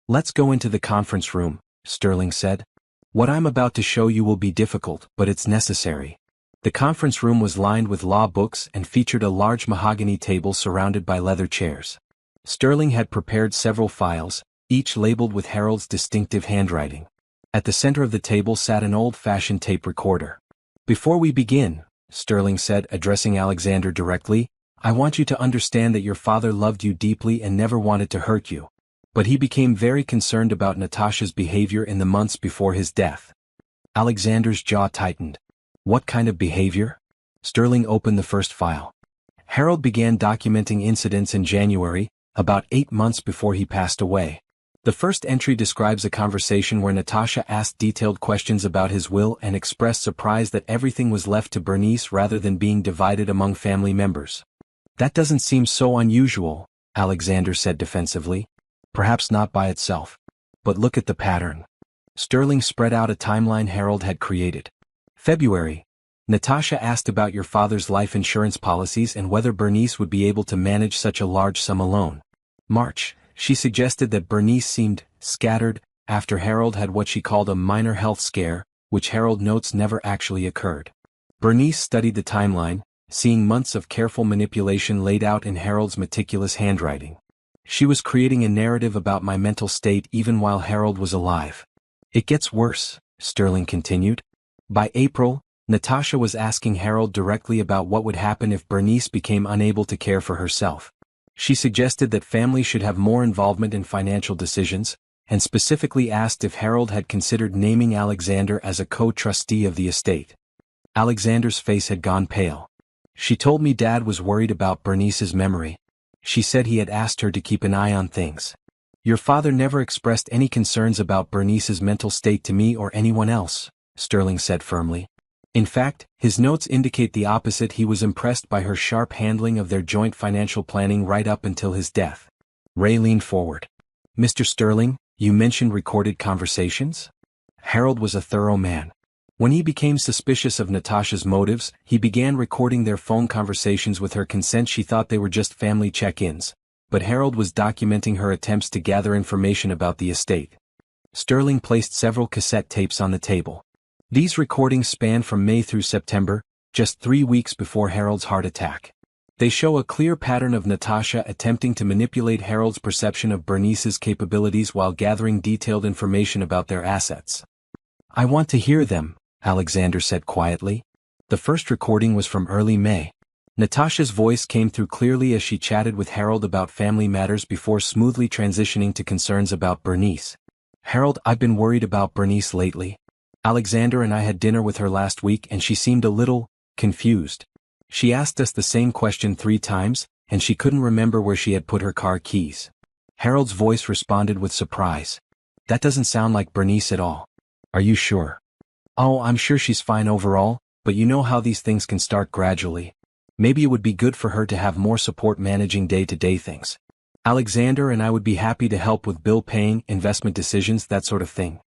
Speaker 1: "Let's go into the conference room," Sterling said. "What I'm about to show you will be difficult, but it's necessary." The conference room was lined with law books and featured a large mahogany table surrounded by leather chairs. Sterling had prepared several files, each labeled with Harold's distinctive handwriting. At the center of the table sat an old-fashioned tape recorder. "Before we begin," Sterling said, addressing Alexander directly, "I want you to understand that your father loved you deeply and never wanted to hurt you. But he became very concerned about Natasha's behavior in the months before his death." Alexander's jaw tightened. "What kind of behavior?" Sterling opened the first file. Harold began documenting incidents in January, about 8 months before he passed away. The first entry describes a conversation where Natasha asked detailed questions about his will and expressed surprise that everything was left to Bernice rather than being divided among family members. "That doesn't seem so unusual," Alexander said defensively. "Perhaps not by itself. But look at the pattern." Sterling spread out a timeline Harold had created. February. Natasha asked about your father's life insurance policies and whether Bernice would be able to manage such a large sum alone. March. She suggested that Bernice seemed scattered after Harold had what she called a minor health scare, which Harold notes never actually occurred. Bernice studied the timeline, seeing months of careful manipulation laid out in Harold's meticulous handwriting. "She was creating a narrative about my mental state even while Harold was alive." "It gets worse," Sterling continued. By April, Natasha was asking Harold directly about what would happen if Bernice became unable to care for herself. She suggested that families should have more involvement in financial decisions, and specifically asked if Harold had considered naming Alexander as a co-trustee of the estate. Alexander's face had gone pale. "She told me Dad was worried about Bernice's memory. She said he had asked her to keep an eye on things." "Your father never expressed any concerns about Bernice's mental state to me or anyone else," Sterling said firmly. "In fact, his notes indicate the opposite. He was impressed by her sharp handling of their joint financial planning right up until his death." Ray leaned forward. "Mr. Sterling, you mentioned recorded conversations?" Harold was a thorough man. When he became suspicious of Natasha's motives, he began recording their phone conversations with her consent. She thought they were just family check-ins, but Harold was documenting her attempts to gather information about the estate. Sterling placed several cassette tapes on the table. These recordings span from May through September, just 3 weeks before Harold's heart attack. They show a clear pattern of Natasha attempting to manipulate Harold's perception of Bernice's capabilities while gathering detailed information about their assets. "I want to hear them," Alexander said quietly. The first recording was from early May. Natasha's voice came through clearly as she chatted with Harold about family matters before smoothly transitioning to concerns about Bernice. "Harold, I've been worried about Bernice lately. Alexander and I had dinner with her last week and she seemed a little confused. She asked us the same question 3 times, and she couldn't remember where she had put her car keys." Harold's voice responded with surprise. "That doesn't sound like Bernice at all." "Are you sure?" "Oh, I'm sure she's fine overall, but you know how these things can start gradually. Maybe it would be good for her to have more support managing day-to-day things. Alexander and I would be happy to help with bill paying, investment decisions, that sort of thing."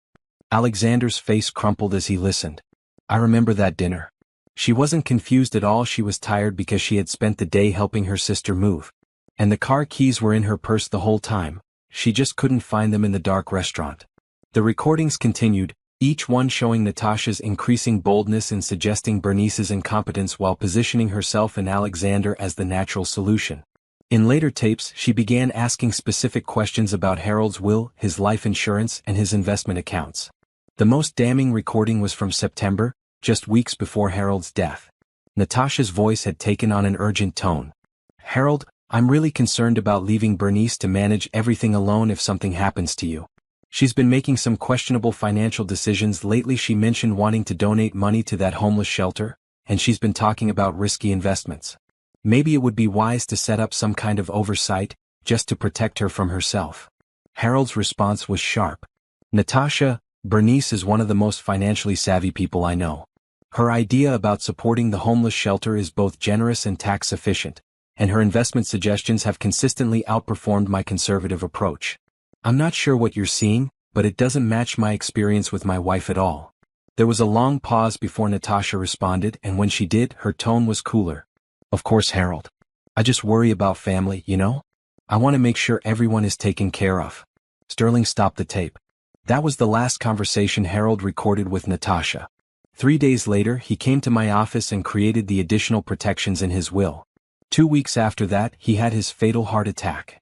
Speaker 1: Alexander's face crumpled as he listened. "I remember that dinner. She wasn't confused at all. She was tired because she had spent the day helping her sister move. And the car keys were in her purse the whole time. She just couldn't find them in the dark restaurant." The recordings continued, each one showing Natasha's increasing boldness in suggesting Bernice's incompetence while positioning herself and Alexander as the natural solution. In later tapes, she began asking specific questions about Harold's will, his life insurance, and his investment accounts. The most damning recording was from September, just weeks before Harold's death. Natasha's voice had taken on an urgent tone. "Harold, I'm really concerned about leaving Bernice to manage everything alone if something happens to you. She's been making some questionable financial decisions lately. She mentioned wanting to donate money to that homeless shelter, and she's been talking about risky investments. Maybe it would be wise to set up some kind of oversight, just to protect her from herself." Harold's response was sharp. "Natasha, Bernice is one of the most financially savvy people I know. Her idea about supporting the homeless shelter is both generous and tax efficient, and her investment suggestions have consistently outperformed my conservative approach. I'm not sure what you're seeing, but it doesn't match my experience with my wife at all." There was a long pause before Natasha responded, and when she did, her tone was cooler. Of course, Harold. I just worry about family, you know? I want to make sure everyone is taken care of. Sterling stopped the tape. That was the last conversation Harold recorded with Natasha. 3 days later, he came to my office and created the additional protections in his will. 2 weeks after that, he had his fatal heart attack.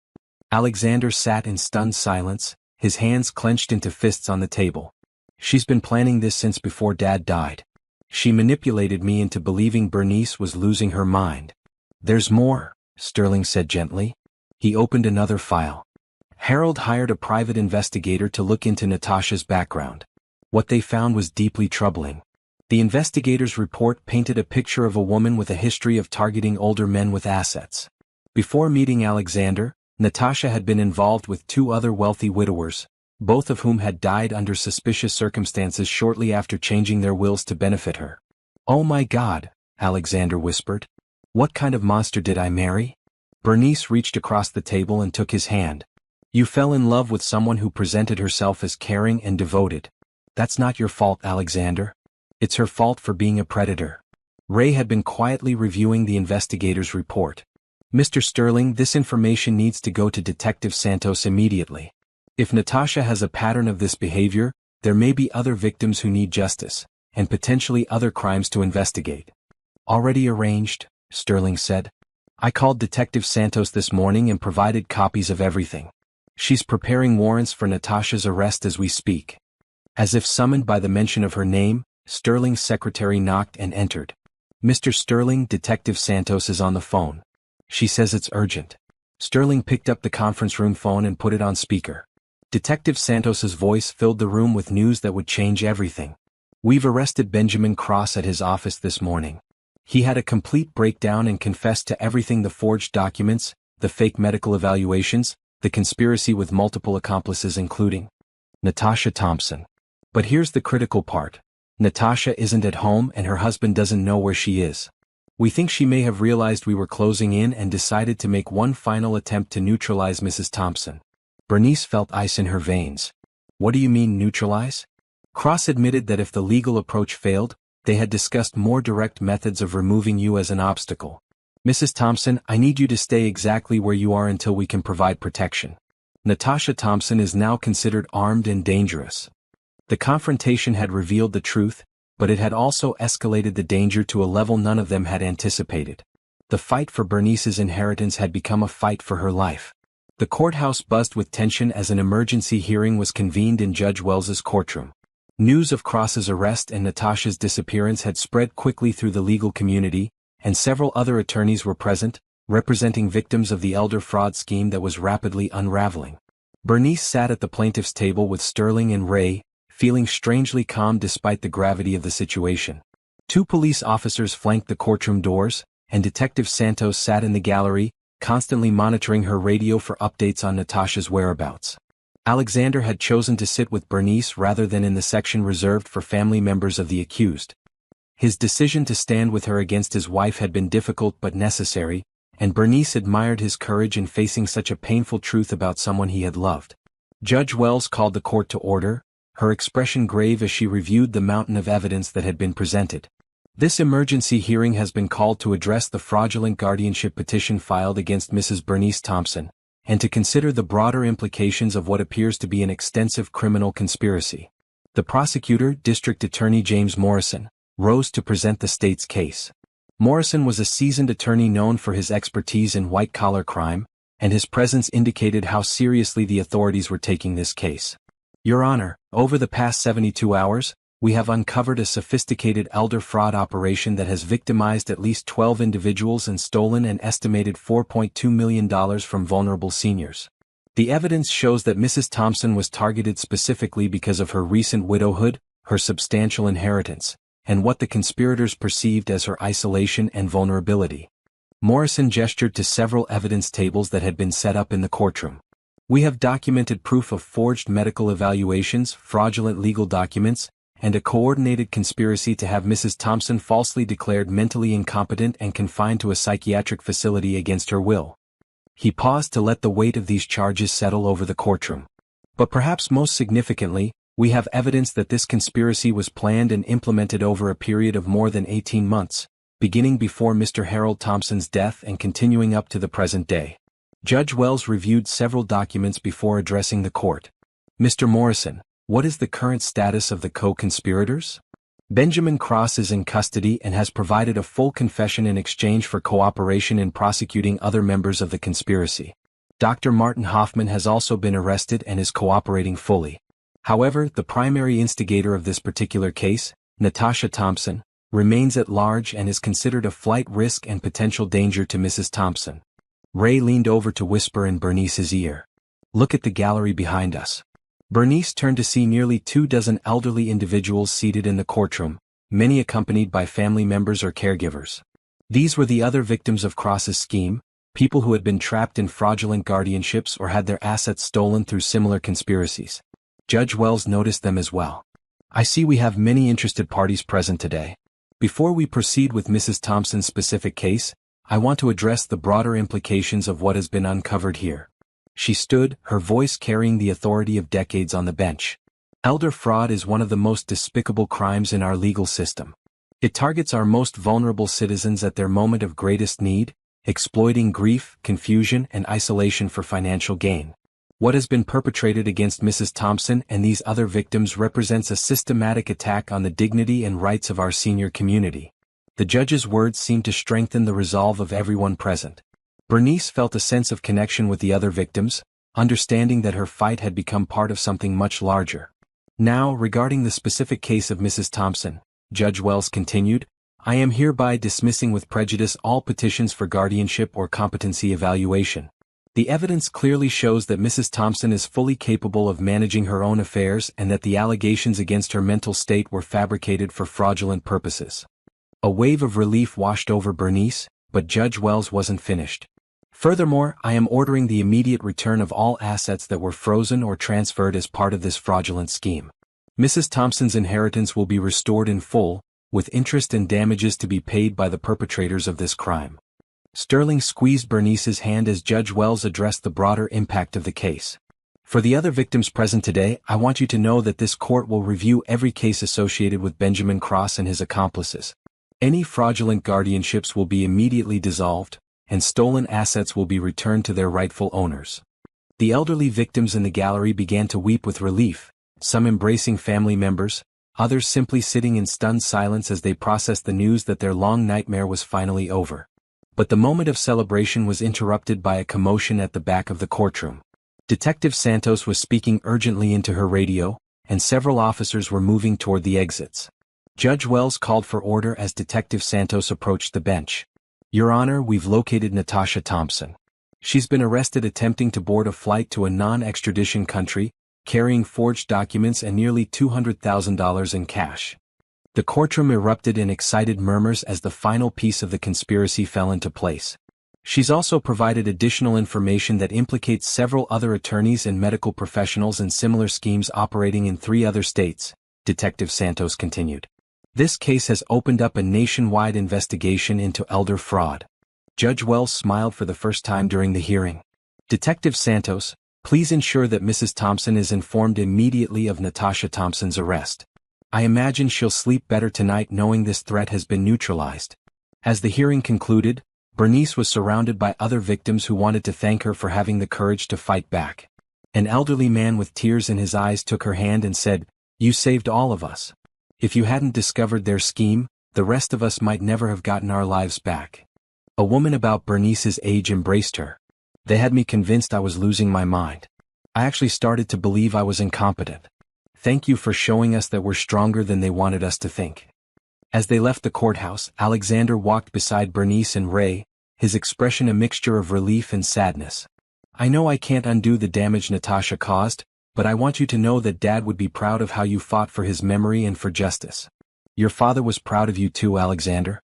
Speaker 1: Alexander sat in stunned silence, his hands clenched into fists on the table. She's been planning this since before Dad died. She manipulated me into believing Bernice was losing her mind. There's more, Sterling said gently. He opened another file. Harold hired a private investigator to look into Natasha's background. What they found was deeply troubling. The investigator's report painted a picture of a woman with a history of targeting older men with assets. Before meeting Alexander, Natasha had been involved with 2 other wealthy widowers, both of whom had died under suspicious circumstances shortly after changing their wills to benefit her. "Oh my God," Alexander whispered. "What kind of monster did I marry?" Bernice reached across the table and took his hand. "You fell in love with someone who presented herself as caring and devoted. That's not your fault, Alexander. It's her fault for being a predator." Ray had been quietly reviewing the investigator's report. "Mr. Sterling, this information needs to go to Detective Santos immediately. If Natasha has a pattern of this behavior, there may be other victims who need justice, and potentially other crimes to investigate." "Already arranged," Sterling said. "I called Detective Santos this morning and provided copies of everything. She's preparing warrants for Natasha's arrest as we speak." As if summoned by the mention of her name, Sterling's secretary knocked and entered. "Mr. Sterling, Detective Santos is on the phone. She says it's urgent." Sterling picked up the conference room phone and put it on speaker. Detective Santos's voice filled the room with news that would change everything. "We've arrested Benjamin Cross at his office this morning. He had a complete breakdown and confessed to everything: the forged documents, the fake medical evaluations, the conspiracy with multiple accomplices including Natasha Thompson. But here's the critical part. Natasha isn't at home and her husband doesn't know where she is. We think she may have realized we were closing in and decided to make one final attempt to neutralize Mrs. Thompson." Bernice felt ice in her veins. "What do you mean, neutralize?" Cross admitted that if the legal approach failed, they had discussed more direct methods of removing you as an obstacle. "Mrs. Thompson, I need you to stay exactly where you are until we can provide protection. Natasha Thompson is now considered armed and dangerous." The confrontation had revealed the truth, but it had also escalated the danger to a level none of them had anticipated. The fight for Bernice's inheritance had become a fight for her life. The courthouse buzzed with tension as an emergency hearing was convened in Judge Wells's courtroom. News of Cross's arrest and Natasha's disappearance had spread quickly through the legal community, and several other attorneys were present, representing victims of the elder fraud scheme that was rapidly unraveling. Bernice sat at the plaintiff's table with Sterling and Ray, feeling strangely calm despite the gravity of the situation. 2 police officers flanked the courtroom doors, and Detective Santos sat in the gallery, constantly monitoring her radio for updates on Natasha's whereabouts. Alexander had chosen to sit with Bernice rather than in the section reserved for family members of the accused. His decision to stand with her against his wife had been difficult but necessary, and Bernice admired his courage in facing such a painful truth about someone he had loved. Judge Wells called the court to order, her expression grave as she reviewed the mountain of evidence that had been presented. "This emergency hearing has been called to address the fraudulent guardianship petition filed against Mrs. Bernice Thompson, and to consider the broader implications of what appears to be an extensive criminal conspiracy." The prosecutor, District Attorney James Morrison, rose to present the state's case. Morrison was a seasoned attorney known for his expertise in white-collar crime, and his presence indicated how seriously the authorities were taking this case. "Your Honor, over the past 72 hours, we have uncovered a sophisticated elder fraud operation that has victimized at least 12 individuals and stolen an estimated $4.2 million from vulnerable seniors. The evidence shows that Mrs. Thompson was targeted specifically because of her recent widowhood, her substantial inheritance, and what the conspirators perceived as her isolation and vulnerability." Morrison gestured to several evidence tables that had been set up in the courtroom. "We have documented proof of forged medical evaluations, fraudulent legal documents, and a coordinated conspiracy to have Mrs. Thompson falsely declared mentally incompetent and confined to a psychiatric facility against her will." He paused to let the weight of these charges settle over the courtroom. "But perhaps most significantly, We have evidence that this conspiracy was planned and implemented over a period of more than 18 months, beginning before Mr. Harold Thompson's death and continuing up to the present day. Judge Wells reviewed several documents before addressing the court. Mr. Morrison, what is the current status of the co-conspirators? Benjamin Cross is in custody and has provided a full confession in exchange for cooperation in prosecuting other members of the conspiracy. Dr. Martin Hoffman has also been arrested and is cooperating fully. However, the primary instigator of this particular case, Natasha Thompson, remains at large and is considered a flight risk and potential danger to Mrs. Thompson. Ray leaned over to whisper in Bernice's ear. Look at the gallery behind us. Bernice turned to see nearly 24 elderly individuals seated in the courtroom, many accompanied by family members or caregivers. These were the other victims of Cross's scheme, people who had been trapped in fraudulent guardianships or had their assets stolen through similar conspiracies. Judge Wells noticed them as well. I see we have many interested parties present today. Before we proceed with Mrs. Thompson's specific case, I want to address the broader implications of what has been uncovered here. She stood, her voice carrying the authority of decades on the bench. Elder fraud is one of the most despicable crimes in our legal system. It targets our most vulnerable citizens at their moment of greatest need, exploiting grief, confusion, and isolation for financial gain. What has been perpetrated against Mrs. Thompson and these other victims represents a systematic attack on the dignity and rights of our senior community. The judge's words seemed to strengthen the resolve of everyone present. Bernice felt a sense of connection with the other victims, understanding that her fight had become part of something much larger. Now, regarding the specific case of Mrs. Thompson, Judge Wells continued, I am hereby dismissing with prejudice all petitions for guardianship or competency evaluation. The evidence clearly shows that Mrs. Thompson is fully capable of managing her own affairs and that the allegations against her mental state were fabricated for fraudulent purposes. A wave of relief washed over Bernice, but Judge Wells wasn't finished. Furthermore, I am ordering the immediate return of all assets that were frozen or transferred as part of this fraudulent scheme. Mrs. Thompson's inheritance will be restored in full, with interest and damages to be paid by the perpetrators of this crime. Sterling squeezed Bernice's hand as Judge Wells addressed the broader impact of the case. For the other victims present today, I want you to know that this court will review every case associated with Benjamin Cross and his accomplices. Any fraudulent guardianships will be immediately dissolved, and stolen assets will be returned to their rightful owners. The elderly victims in the gallery began to weep with relief, some embracing family members, others simply sitting in stunned silence as they processed the news that their long nightmare was finally over. But the moment of celebration was interrupted by a commotion at the back of the courtroom. Detective Santos was speaking urgently into her radio, and several officers were moving toward the exits. Judge Wells called for order as Detective Santos approached the bench. Your Honor, we've located Natasha Thompson. She's been arrested attempting to board a flight to a non-extradition country, carrying forged documents and nearly $200,000 in cash. The courtroom erupted in excited murmurs as the final piece of the conspiracy fell into place. She's also provided additional information that implicates several other attorneys and medical professionals in similar schemes operating in 3 other states, Detective Santos continued. This case has opened up a nationwide investigation into elder fraud. Judge Wells smiled for the first time during the hearing. Detective Santos, please ensure that Mrs. Thompson is informed immediately of Natasha Thompson's arrest. I imagine she'll sleep better tonight knowing this threat has been neutralized. As the hearing concluded, Bernice was surrounded by other victims who wanted to thank her for having the courage to fight back. An elderly man with tears in his eyes took her hand and said, "You saved all of us. If you hadn't discovered their scheme, the rest of us might never have gotten our lives back." A woman about Bernice's age embraced her. They had me convinced I was losing my mind. I actually started to believe I was incompetent. Thank you for showing us that we're stronger than they wanted us to think. As they left the courthouse, Alexander walked beside Bernice and Ray, his expression a mixture of relief and sadness. I know I can't undo the damage Natasha caused, but I want you to know that Dad would be proud of how you fought for his memory and for justice. Your father was proud of you too, Alexander.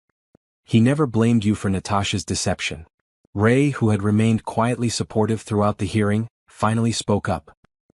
Speaker 1: He never blamed you for Natasha's deception. Ray, who had remained quietly supportive throughout the hearing, finally spoke up.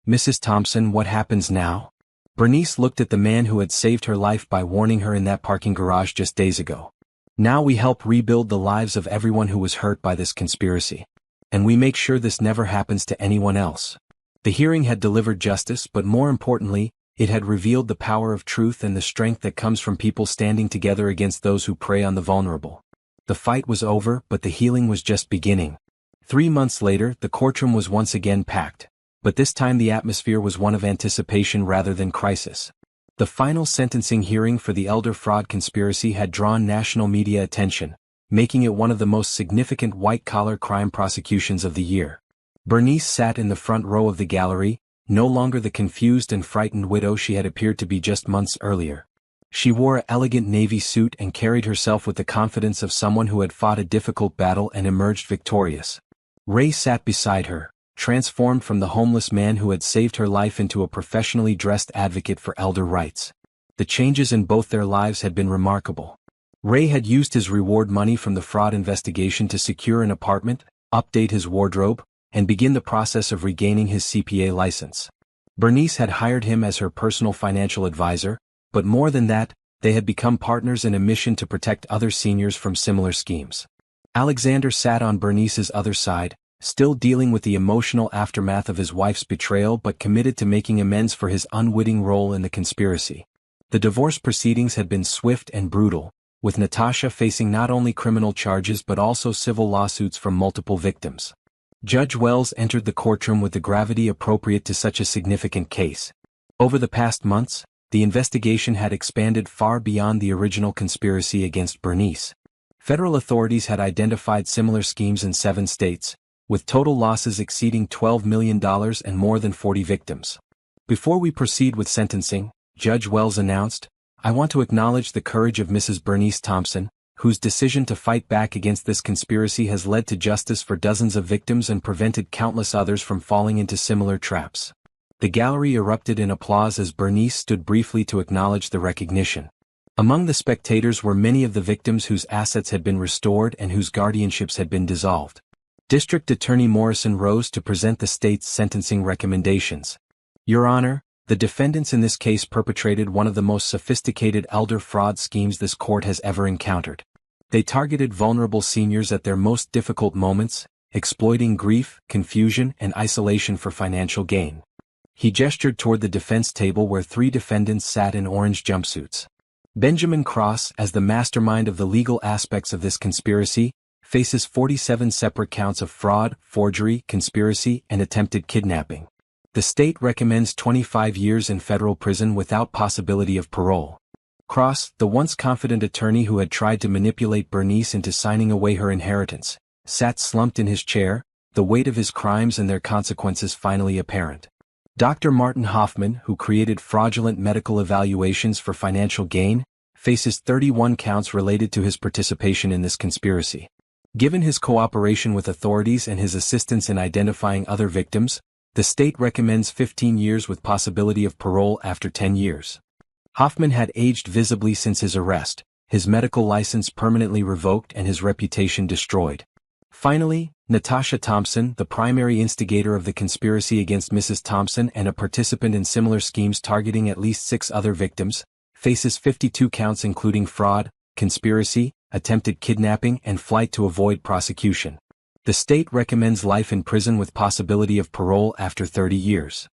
Speaker 1: Mrs. Thompson, what happens now? Bernice looked at the man who had saved her life by warning her in that parking garage just days ago. Now we help rebuild the lives of everyone who was hurt by this conspiracy. And we make sure this never happens to anyone else. The hearing had delivered justice, but more importantly, It had revealed the power of truth and the strength that comes from people standing together against those who prey on the vulnerable. The fight was over, but the healing was just beginning. 3 months later, the courtroom was once again packed, but this time the atmosphere was one of anticipation rather than crisis. The final sentencing hearing for the elder fraud conspiracy had drawn national media attention, making it one of the most significant white-collar crime prosecutions of the year. Bernice sat in the front row of the gallery, no longer the confused and frightened widow she had appeared to be just months earlier. She wore an elegant navy suit and carried herself with the confidence of someone who had fought a difficult battle and emerged victorious. Ray sat beside her, transformed from the homeless man who had saved her life into a professionally dressed advocate for elder rights. The changes in both their lives had been remarkable. Ray had used his reward money from the fraud investigation to secure an apartment, update his wardrobe, and begin the process of regaining his CPA license. Bernice had hired him as her personal financial advisor, but more than that, they had become partners in a mission to protect other seniors from similar schemes. Alexander sat on Bernice's other side, still dealing with the emotional aftermath of his wife's betrayal but committed to making amends for his unwitting role in the conspiracy. The divorce proceedings had been swift and brutal, with Natasha facing not only criminal charges but also civil lawsuits from multiple victims. Judge Wells entered the courtroom with the gravity appropriate to such a significant case. Over the past months, the investigation had expanded far beyond the original conspiracy against Bernice. Federal authorities had identified similar schemes in 7 states, with total losses exceeding $12 million and more than 40 victims. Before we proceed with sentencing, Judge Wells announced, "I want to acknowledge the courage of Mrs. Bernice Thompson, whose decision to fight back against this conspiracy has led to justice for dozens of victims and prevented countless others from falling into similar traps." The gallery erupted in applause as Bernice stood briefly to acknowledge the recognition. Among the spectators were many of the victims whose assets had been restored and whose guardianships had been dissolved. District Attorney Morrison rose to present the state's sentencing recommendations. "Your Honor, the defendants in this case perpetrated one of the most sophisticated elder fraud schemes this court has ever encountered. They targeted vulnerable seniors at their most difficult moments, exploiting grief, confusion, and isolation for financial gain." He gestured toward the defense table where 3 defendants sat in orange jumpsuits. Benjamin Cross, as the mastermind of the legal aspects of this conspiracy, faces 47 separate counts of fraud, forgery, conspiracy, and attempted kidnapping. The state recommends 25 years in federal prison without possibility of parole. Cross, the once confident attorney who had tried to manipulate Bernice into signing away her inheritance, sat slumped in his chair, the weight of his crimes and their consequences finally apparent. Dr. Martin Hoffman, who created fraudulent medical evaluations for financial gain, faces 31 counts related to his participation in this conspiracy. Given his cooperation with authorities and his assistance in identifying other victims, the state recommends 15 years with possibility of parole after 10 years. Hoffman had aged visibly since his arrest, his medical license permanently revoked and his reputation destroyed. Finally, Natasha Thompson, the primary instigator of the conspiracy against Mrs. Thompson and a participant in similar schemes targeting at least 6 other victims, faces 52 counts including fraud, conspiracy, attempted kidnapping, and flight to avoid prosecution. The state recommends life in prison with possibility of parole after 30 years.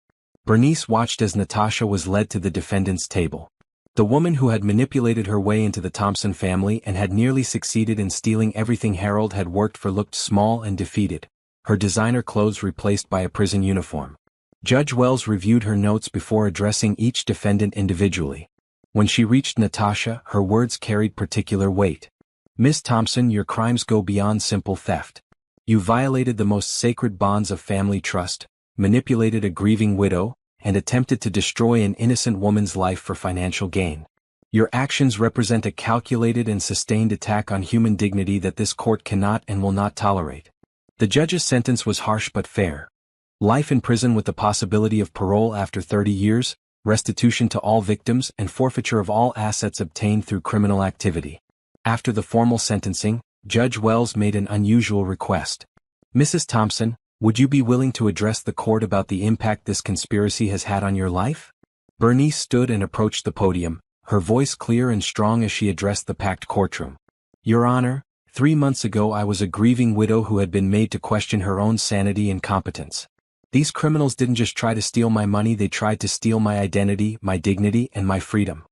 Speaker 1: Bernice watched as Natasha was led to the defendant's table. The woman who had manipulated her way into the Thompson family and had nearly succeeded in stealing everything Harold had worked for looked small and defeated, her designer clothes replaced by a prison uniform. Judge Wells reviewed her notes before addressing each defendant individually. When she reached Natasha, her words carried particular weight. "Miss Thompson, your crimes go beyond simple theft. You violated the most sacred bonds of family trust, manipulated a grieving widow, and attempted to destroy an innocent woman's life for financial gain. Your actions represent a calculated and sustained attack on human dignity that this court cannot and will not tolerate." The judge's sentence was harsh but fair. Life in prison with the possibility of parole after 30 years, restitution to all victims, and forfeiture of all assets obtained through criminal activity. After the formal sentencing, Judge Wells made an unusual request. "Mrs. Thompson, would you be willing to address the court about the impact this conspiracy has had on your life?" Bernice stood and approached the podium, her voice clear and strong as she addressed the packed courtroom. "Your Honor, 3 months ago I was a grieving widow who had been made to question her own sanity and competence. These criminals didn't just try to steal my money, they tried to steal my identity, my dignity, and my freedom.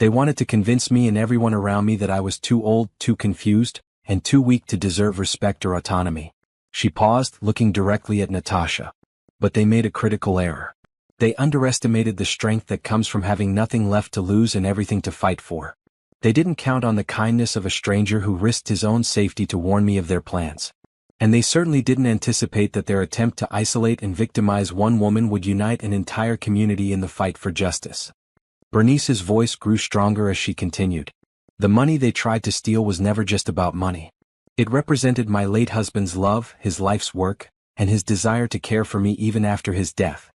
Speaker 1: They wanted to convince me and everyone around me that I was too old, too confused, and too weak to deserve respect or autonomy. She paused, looking directly at Natasha. But they made a critical error. They underestimated the strength that comes from having nothing left to lose and everything to fight for. They didn't count on the kindness of a stranger who risked his own safety to warn me of their plans. And they certainly didn't anticipate that their attempt to isolate and victimize one woman would unite an entire community in the fight for justice. Bernice's voice grew stronger as she continued. The money they tried to steal was never just about money. It represented my late husband's love, his life's work, and his desire to care for me even after his death.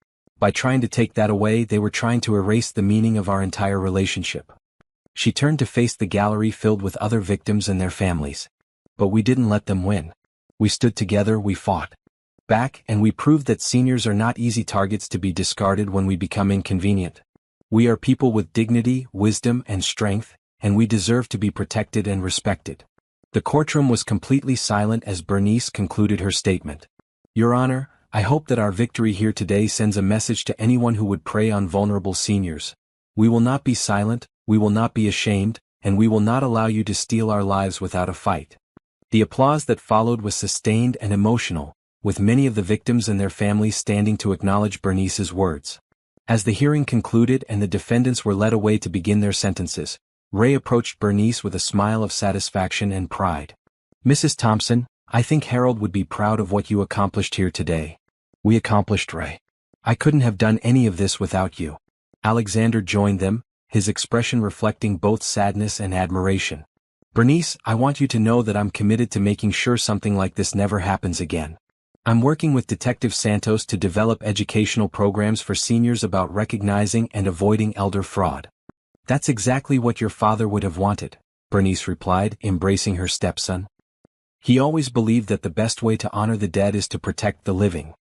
Speaker 1: By trying to take that away, they were trying to erase the meaning of our entire relationship. She turned to face the gallery filled with other victims and their families. But we didn't let them win. We stood together, we fought back, and we proved that seniors are not easy targets to be discarded when we become inconvenient. We are people with dignity, wisdom, and strength, and we deserve to be protected and respected. The courtroom was completely silent as Bernice concluded her statement. Your Honor, I hope that our victory here today sends a message to anyone who would prey on vulnerable seniors. We will not be silent, we will not be ashamed, and we will not allow you to steal our lives without a fight. The applause that followed was sustained and emotional, with many of the victims and their families standing to acknowledge Bernice's words. As the hearing concluded and the defendants were led away to begin their sentences, Ray approached Bernice with a smile of satisfaction and pride. Mrs. Thompson, I think Harold would be proud of what you accomplished here today. We accomplished, Ray. I couldn't have done any of this without you. Alexander joined them, his expression reflecting both sadness and admiration. Bernice, I want you to know that I'm committed to making sure something like this never happens again. I'm working with Detective Santos to develop educational programs for seniors about recognizing and avoiding elder fraud. That's exactly what your father would have wanted, Bernice replied, embracing her stepson. He always believed that the best way to honor the dead is to protect the living.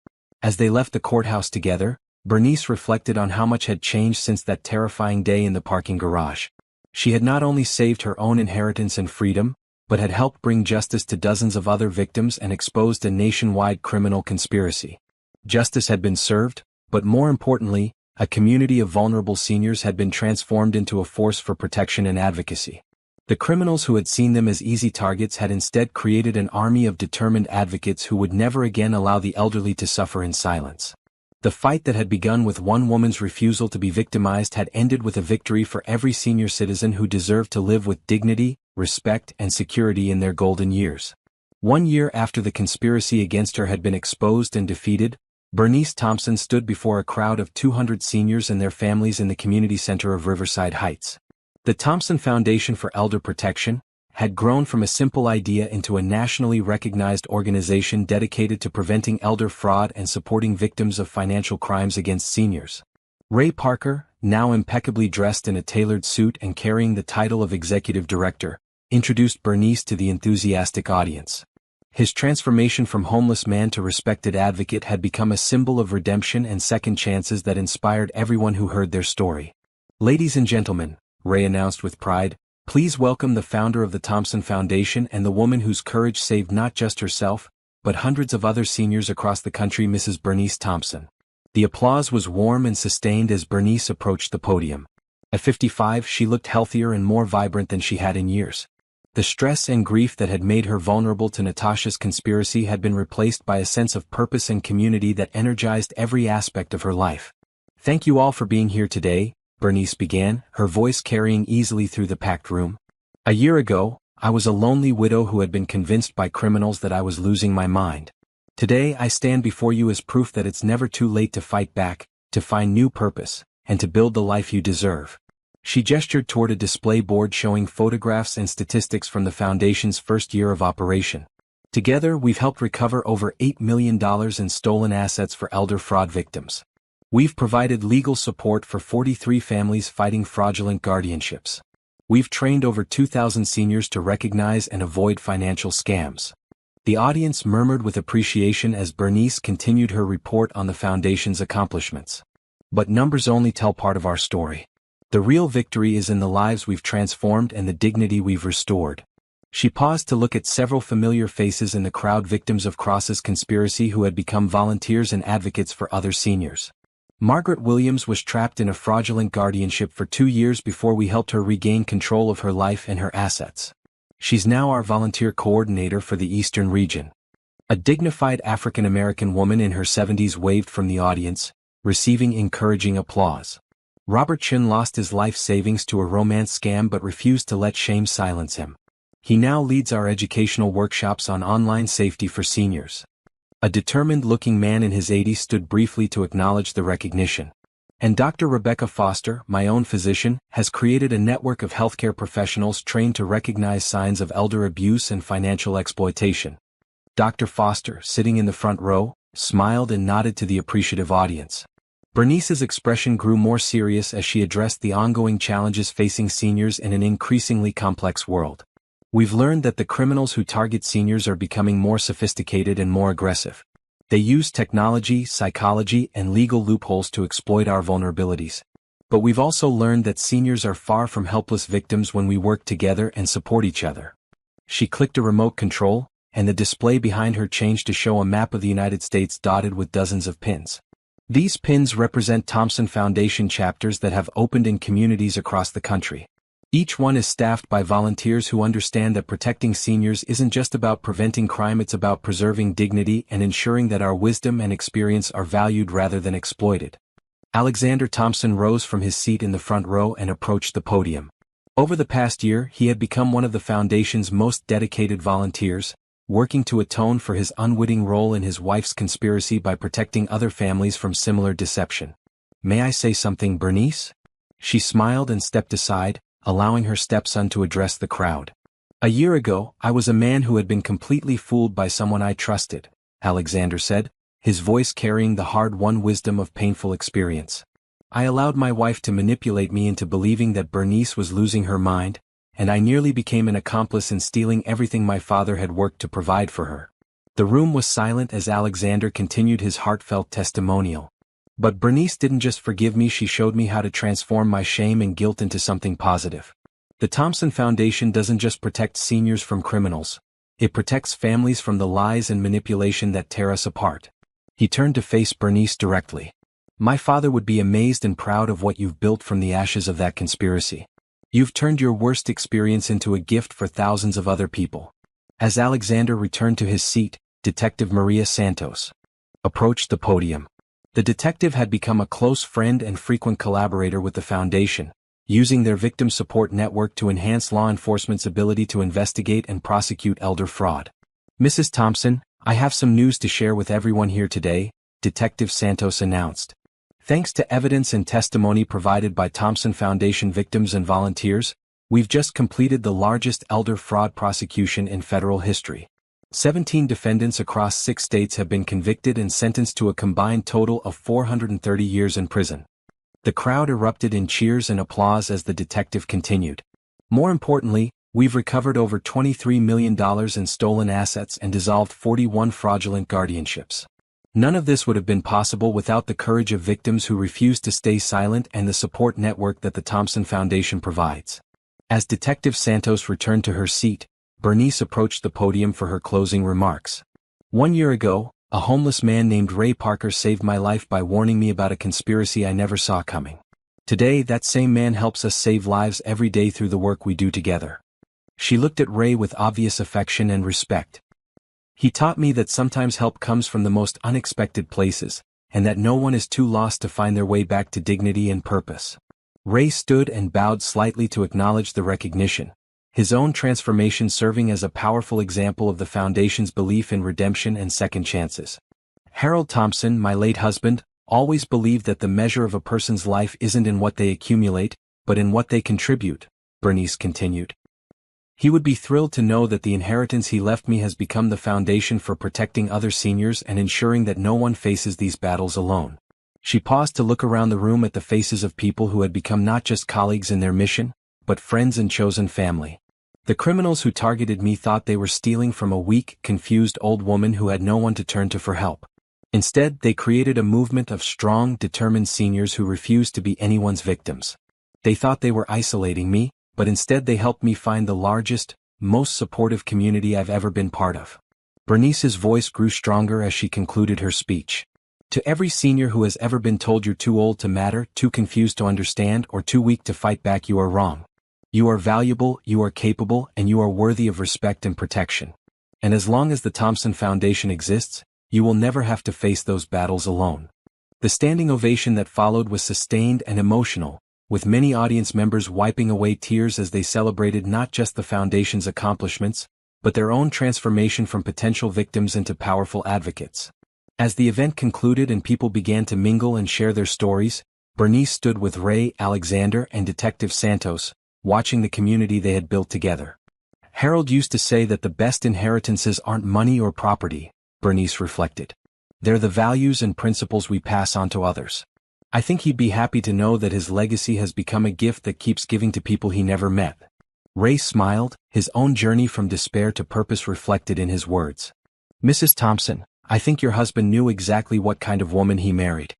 Speaker 1: As they left the courthouse together, Bernice reflected on how much had changed since that terrifying day in the parking garage. She had not only saved her own inheritance and freedom, but had helped bring justice to dozens of other victims and exposed a nationwide criminal conspiracy. Justice had been served, but more importantly, a community of vulnerable seniors had been transformed into a force for protection and advocacy. The criminals who had seen them as easy targets had instead created an army of determined advocates who would never again allow the elderly to suffer in silence. The fight that had begun with one woman's refusal to be victimized had ended with a victory for every senior citizen who deserved to live with dignity, respect, and security in their golden years. 1 year after the conspiracy against her had been exposed and defeated, Bernice Thompson stood before a crowd of 200 seniors and their families in the community center of Riverside Heights. The Thompson Foundation for Elder Protection had grown from a simple idea into a nationally recognized organization dedicated to preventing elder fraud and supporting victims of financial crimes against seniors. Ray Parker, now impeccably dressed in a tailored suit and carrying the title of executive director, introduced Bernice to the enthusiastic audience. His transformation from homeless man to respected advocate had become a symbol of redemption and second chances that inspired everyone who heard their story. Ladies and gentlemen, Ray announced with pride, please welcome the founder of the Thompson Foundation and the woman whose courage saved not just herself, but hundreds of other seniors across the country, Mrs. Bernice Thompson. The applause was warm and sustained as Bernice approached the podium. At 55, she looked healthier and more vibrant than she had in years. The stress and grief that had made her vulnerable to Natasha's conspiracy had been replaced by a sense of purpose and community that energized every aspect of her life. Thank you all for being here today, Bernice began, her voice carrying easily through the packed room. A year ago, I was a lonely widow who had been convinced by criminals that I was losing my mind. Today I stand before you as proof that it's never too late to fight back, to find new purpose, and to build the life you deserve. She gestured toward a display board showing photographs and statistics from the Foundation's first year of operation. Together we've helped recover over $8 million in stolen assets for elder fraud victims. We've provided legal support for 43 families fighting fraudulent guardianships. We've trained over 2,000 seniors to recognize and avoid financial scams. The audience murmured with appreciation as Bernice continued her report on the Foundation's accomplishments. But numbers only tell part of our story. The real victory is in the lives we've transformed and the dignity we've restored. She paused to look at several familiar faces in the crowd, victims of Cross's conspiracy who had become volunteers and advocates for other seniors. Margaret Williams was trapped in a fraudulent guardianship for 2 years before we helped her regain control of her life and her assets. She's now our volunteer coordinator for the Eastern region. A dignified African-American woman in her 70s waved from the audience, receiving encouraging applause. Robert Chin lost his life savings to a romance scam but refused to let shame silence him. He now leads our educational workshops on online safety for seniors. A determined-looking man in his 80s stood briefly to acknowledge the recognition. And Dr. Rebecca Foster, my own physician, has created a network of healthcare professionals trained to recognize signs of elder abuse and financial exploitation. Dr. Foster, sitting in the front row, smiled and nodded to the appreciative audience. Bernice's expression grew more serious as she addressed the ongoing challenges facing seniors in an increasingly complex world. We've learned that the criminals who target seniors are becoming more sophisticated and more aggressive. They use technology, psychology, and legal loopholes to exploit our vulnerabilities. But we've also learned that seniors are far from helpless victims when we work together and support each other. She clicked a remote control, and the display behind her changed to show a map of the United States dotted with dozens of pins. These pins represent Thompson Foundation chapters that have opened in communities across the country. Each one is staffed by volunteers who understand that protecting seniors isn't just about preventing crime, it's about preserving dignity and ensuring that our wisdom and experience are valued rather than exploited. Alexander Thompson rose from his seat in the front row and approached the podium. Over the past year, he had become one of the Foundation's most dedicated volunteers, working to atone for his unwitting role in his wife's conspiracy by protecting other families from similar deception. "May I say something, Bernice?" She smiled and stepped aside, allowing her stepson to address the crowd. "A year ago, I was a man who had been completely fooled by someone I trusted," Alexander said, his voice carrying the hard-won wisdom of painful experience. "I allowed my wife to manipulate me into believing that Bernice was losing her mind, and I nearly became an accomplice in stealing everything my father had worked to provide for her." The room was silent as Alexander continued his heartfelt testimonial. "But Bernice didn't just forgive me, she showed me how to transform my shame and guilt into something positive. The Thompson Foundation doesn't just protect seniors from criminals. It protects families from the lies and manipulation that tear us apart." He turned to face Bernice directly. "My father would be amazed and proud of what you've built from the ashes of that conspiracy. You've turned your worst experience into a gift for thousands of other people." As Alexander returned to his seat, Detective Maria Santos approached the podium. The detective had become a close friend and frequent collaborator with the Foundation, using their victim support network to enhance law enforcement's ability to investigate and prosecute elder fraud. "Mrs. Thompson, I have some news to share with everyone here today," Detective Santos announced. "Thanks to evidence and testimony provided by Thompson Foundation victims and volunteers, we've just completed the largest elder fraud prosecution in federal history. 17 defendants across 6 states have been convicted and sentenced to a combined total of 430 years in prison." The crowd erupted in cheers and applause as the detective continued. "More importantly, we've recovered over $23 million in stolen assets and dissolved 41 fraudulent guardianships. None of this would have been possible without the courage of victims who refused to stay silent and the support network that the Thompson Foundation provides." As Detective Santos returned to her seat, Bernice approached the podium for her closing remarks. "1 year ago, a homeless man named Ray Parker saved my life by warning me about a conspiracy I never saw coming. Today, that same man helps us save lives every day through the work we do together." She looked at Ray with obvious affection and respect. "He taught me that sometimes help comes from the most unexpected places, and that no one is too lost to find their way back to dignity and purpose." Ray stood and bowed slightly to acknowledge the recognition, his own transformation serving as a powerful example of the Foundation's belief in redemption and second chances. "Harold Thompson, my late husband, always believed that the measure of a person's life isn't in what they accumulate, but in what they contribute," Bernice continued. "He would be thrilled to know that the inheritance he left me has become the foundation for protecting other seniors and ensuring that no one faces these battles alone." She paused to look around the room at the faces of people who had become not just colleagues in their mission, but friends and chosen family. "The criminals who targeted me thought they were stealing from a weak, confused old woman who had no one to turn to for help. Instead, they created a movement of strong, determined seniors who refused to be anyone's victims. They thought they were isolating me, but instead they helped me find the largest, most supportive community I've ever been part of." Bernice's voice grew stronger as she concluded her speech. "To every senior who has ever been told you're too old to matter, too confused to understand, or too weak to fight back, you are wrong. You are valuable, you are capable, and you are worthy of respect and protection. And as long as the Thompson Foundation exists, you will never have to face those battles alone." The standing ovation that followed was sustained and emotional, with many audience members wiping away tears as they celebrated not just the Foundation's accomplishments, but their own transformation from potential victims into powerful advocates. As the event concluded and people began to mingle and share their stories, Bernice stood with Ray, Alexander, and Detective Santos, watching the community they had built together. "Harold used to say that the best inheritances aren't money or property," Bernice reflected. "They're the values and principles we pass on to others. I think he'd be happy to know that his legacy has become a gift that keeps giving to people he never met." Ray smiled, his own journey from despair to purpose reflected in his words. "Mrs. Thompson, I think your husband knew exactly what kind of woman he married.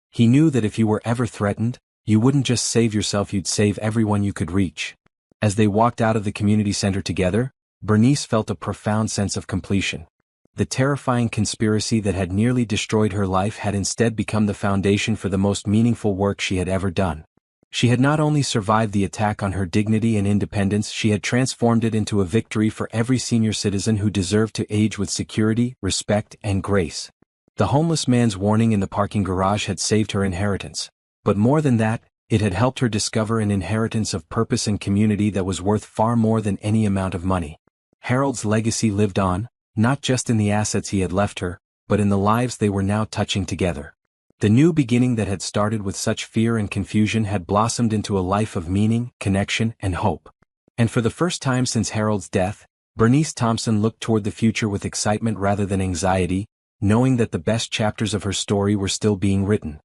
Speaker 1: He knew that if you were ever threatened, you wouldn't just save yourself, you'd save everyone you could reach." As they walked out of the community center together, Bernice felt a profound sense of completion. The terrifying conspiracy that had nearly destroyed her life had instead become the foundation for the most meaningful work she had ever done. She had not only survived the attack on her dignity and independence, she had transformed it into a victory for every senior citizen who deserved to age with security, respect, and grace. The homeless man's warning in the parking garage had saved her inheritance. But more than that, it had helped her discover an inheritance of purpose and community that was worth far more than any amount of money. Harold's legacy lived on, not just in the assets he had left her, but in the lives they were now touching together. The new beginning that had started with such fear and confusion had blossomed into a life of meaning, connection, and hope. And for the first time since Harold's death, Bernice Thompson looked toward the future with excitement rather than anxiety, knowing that the best chapters of her story were still being written.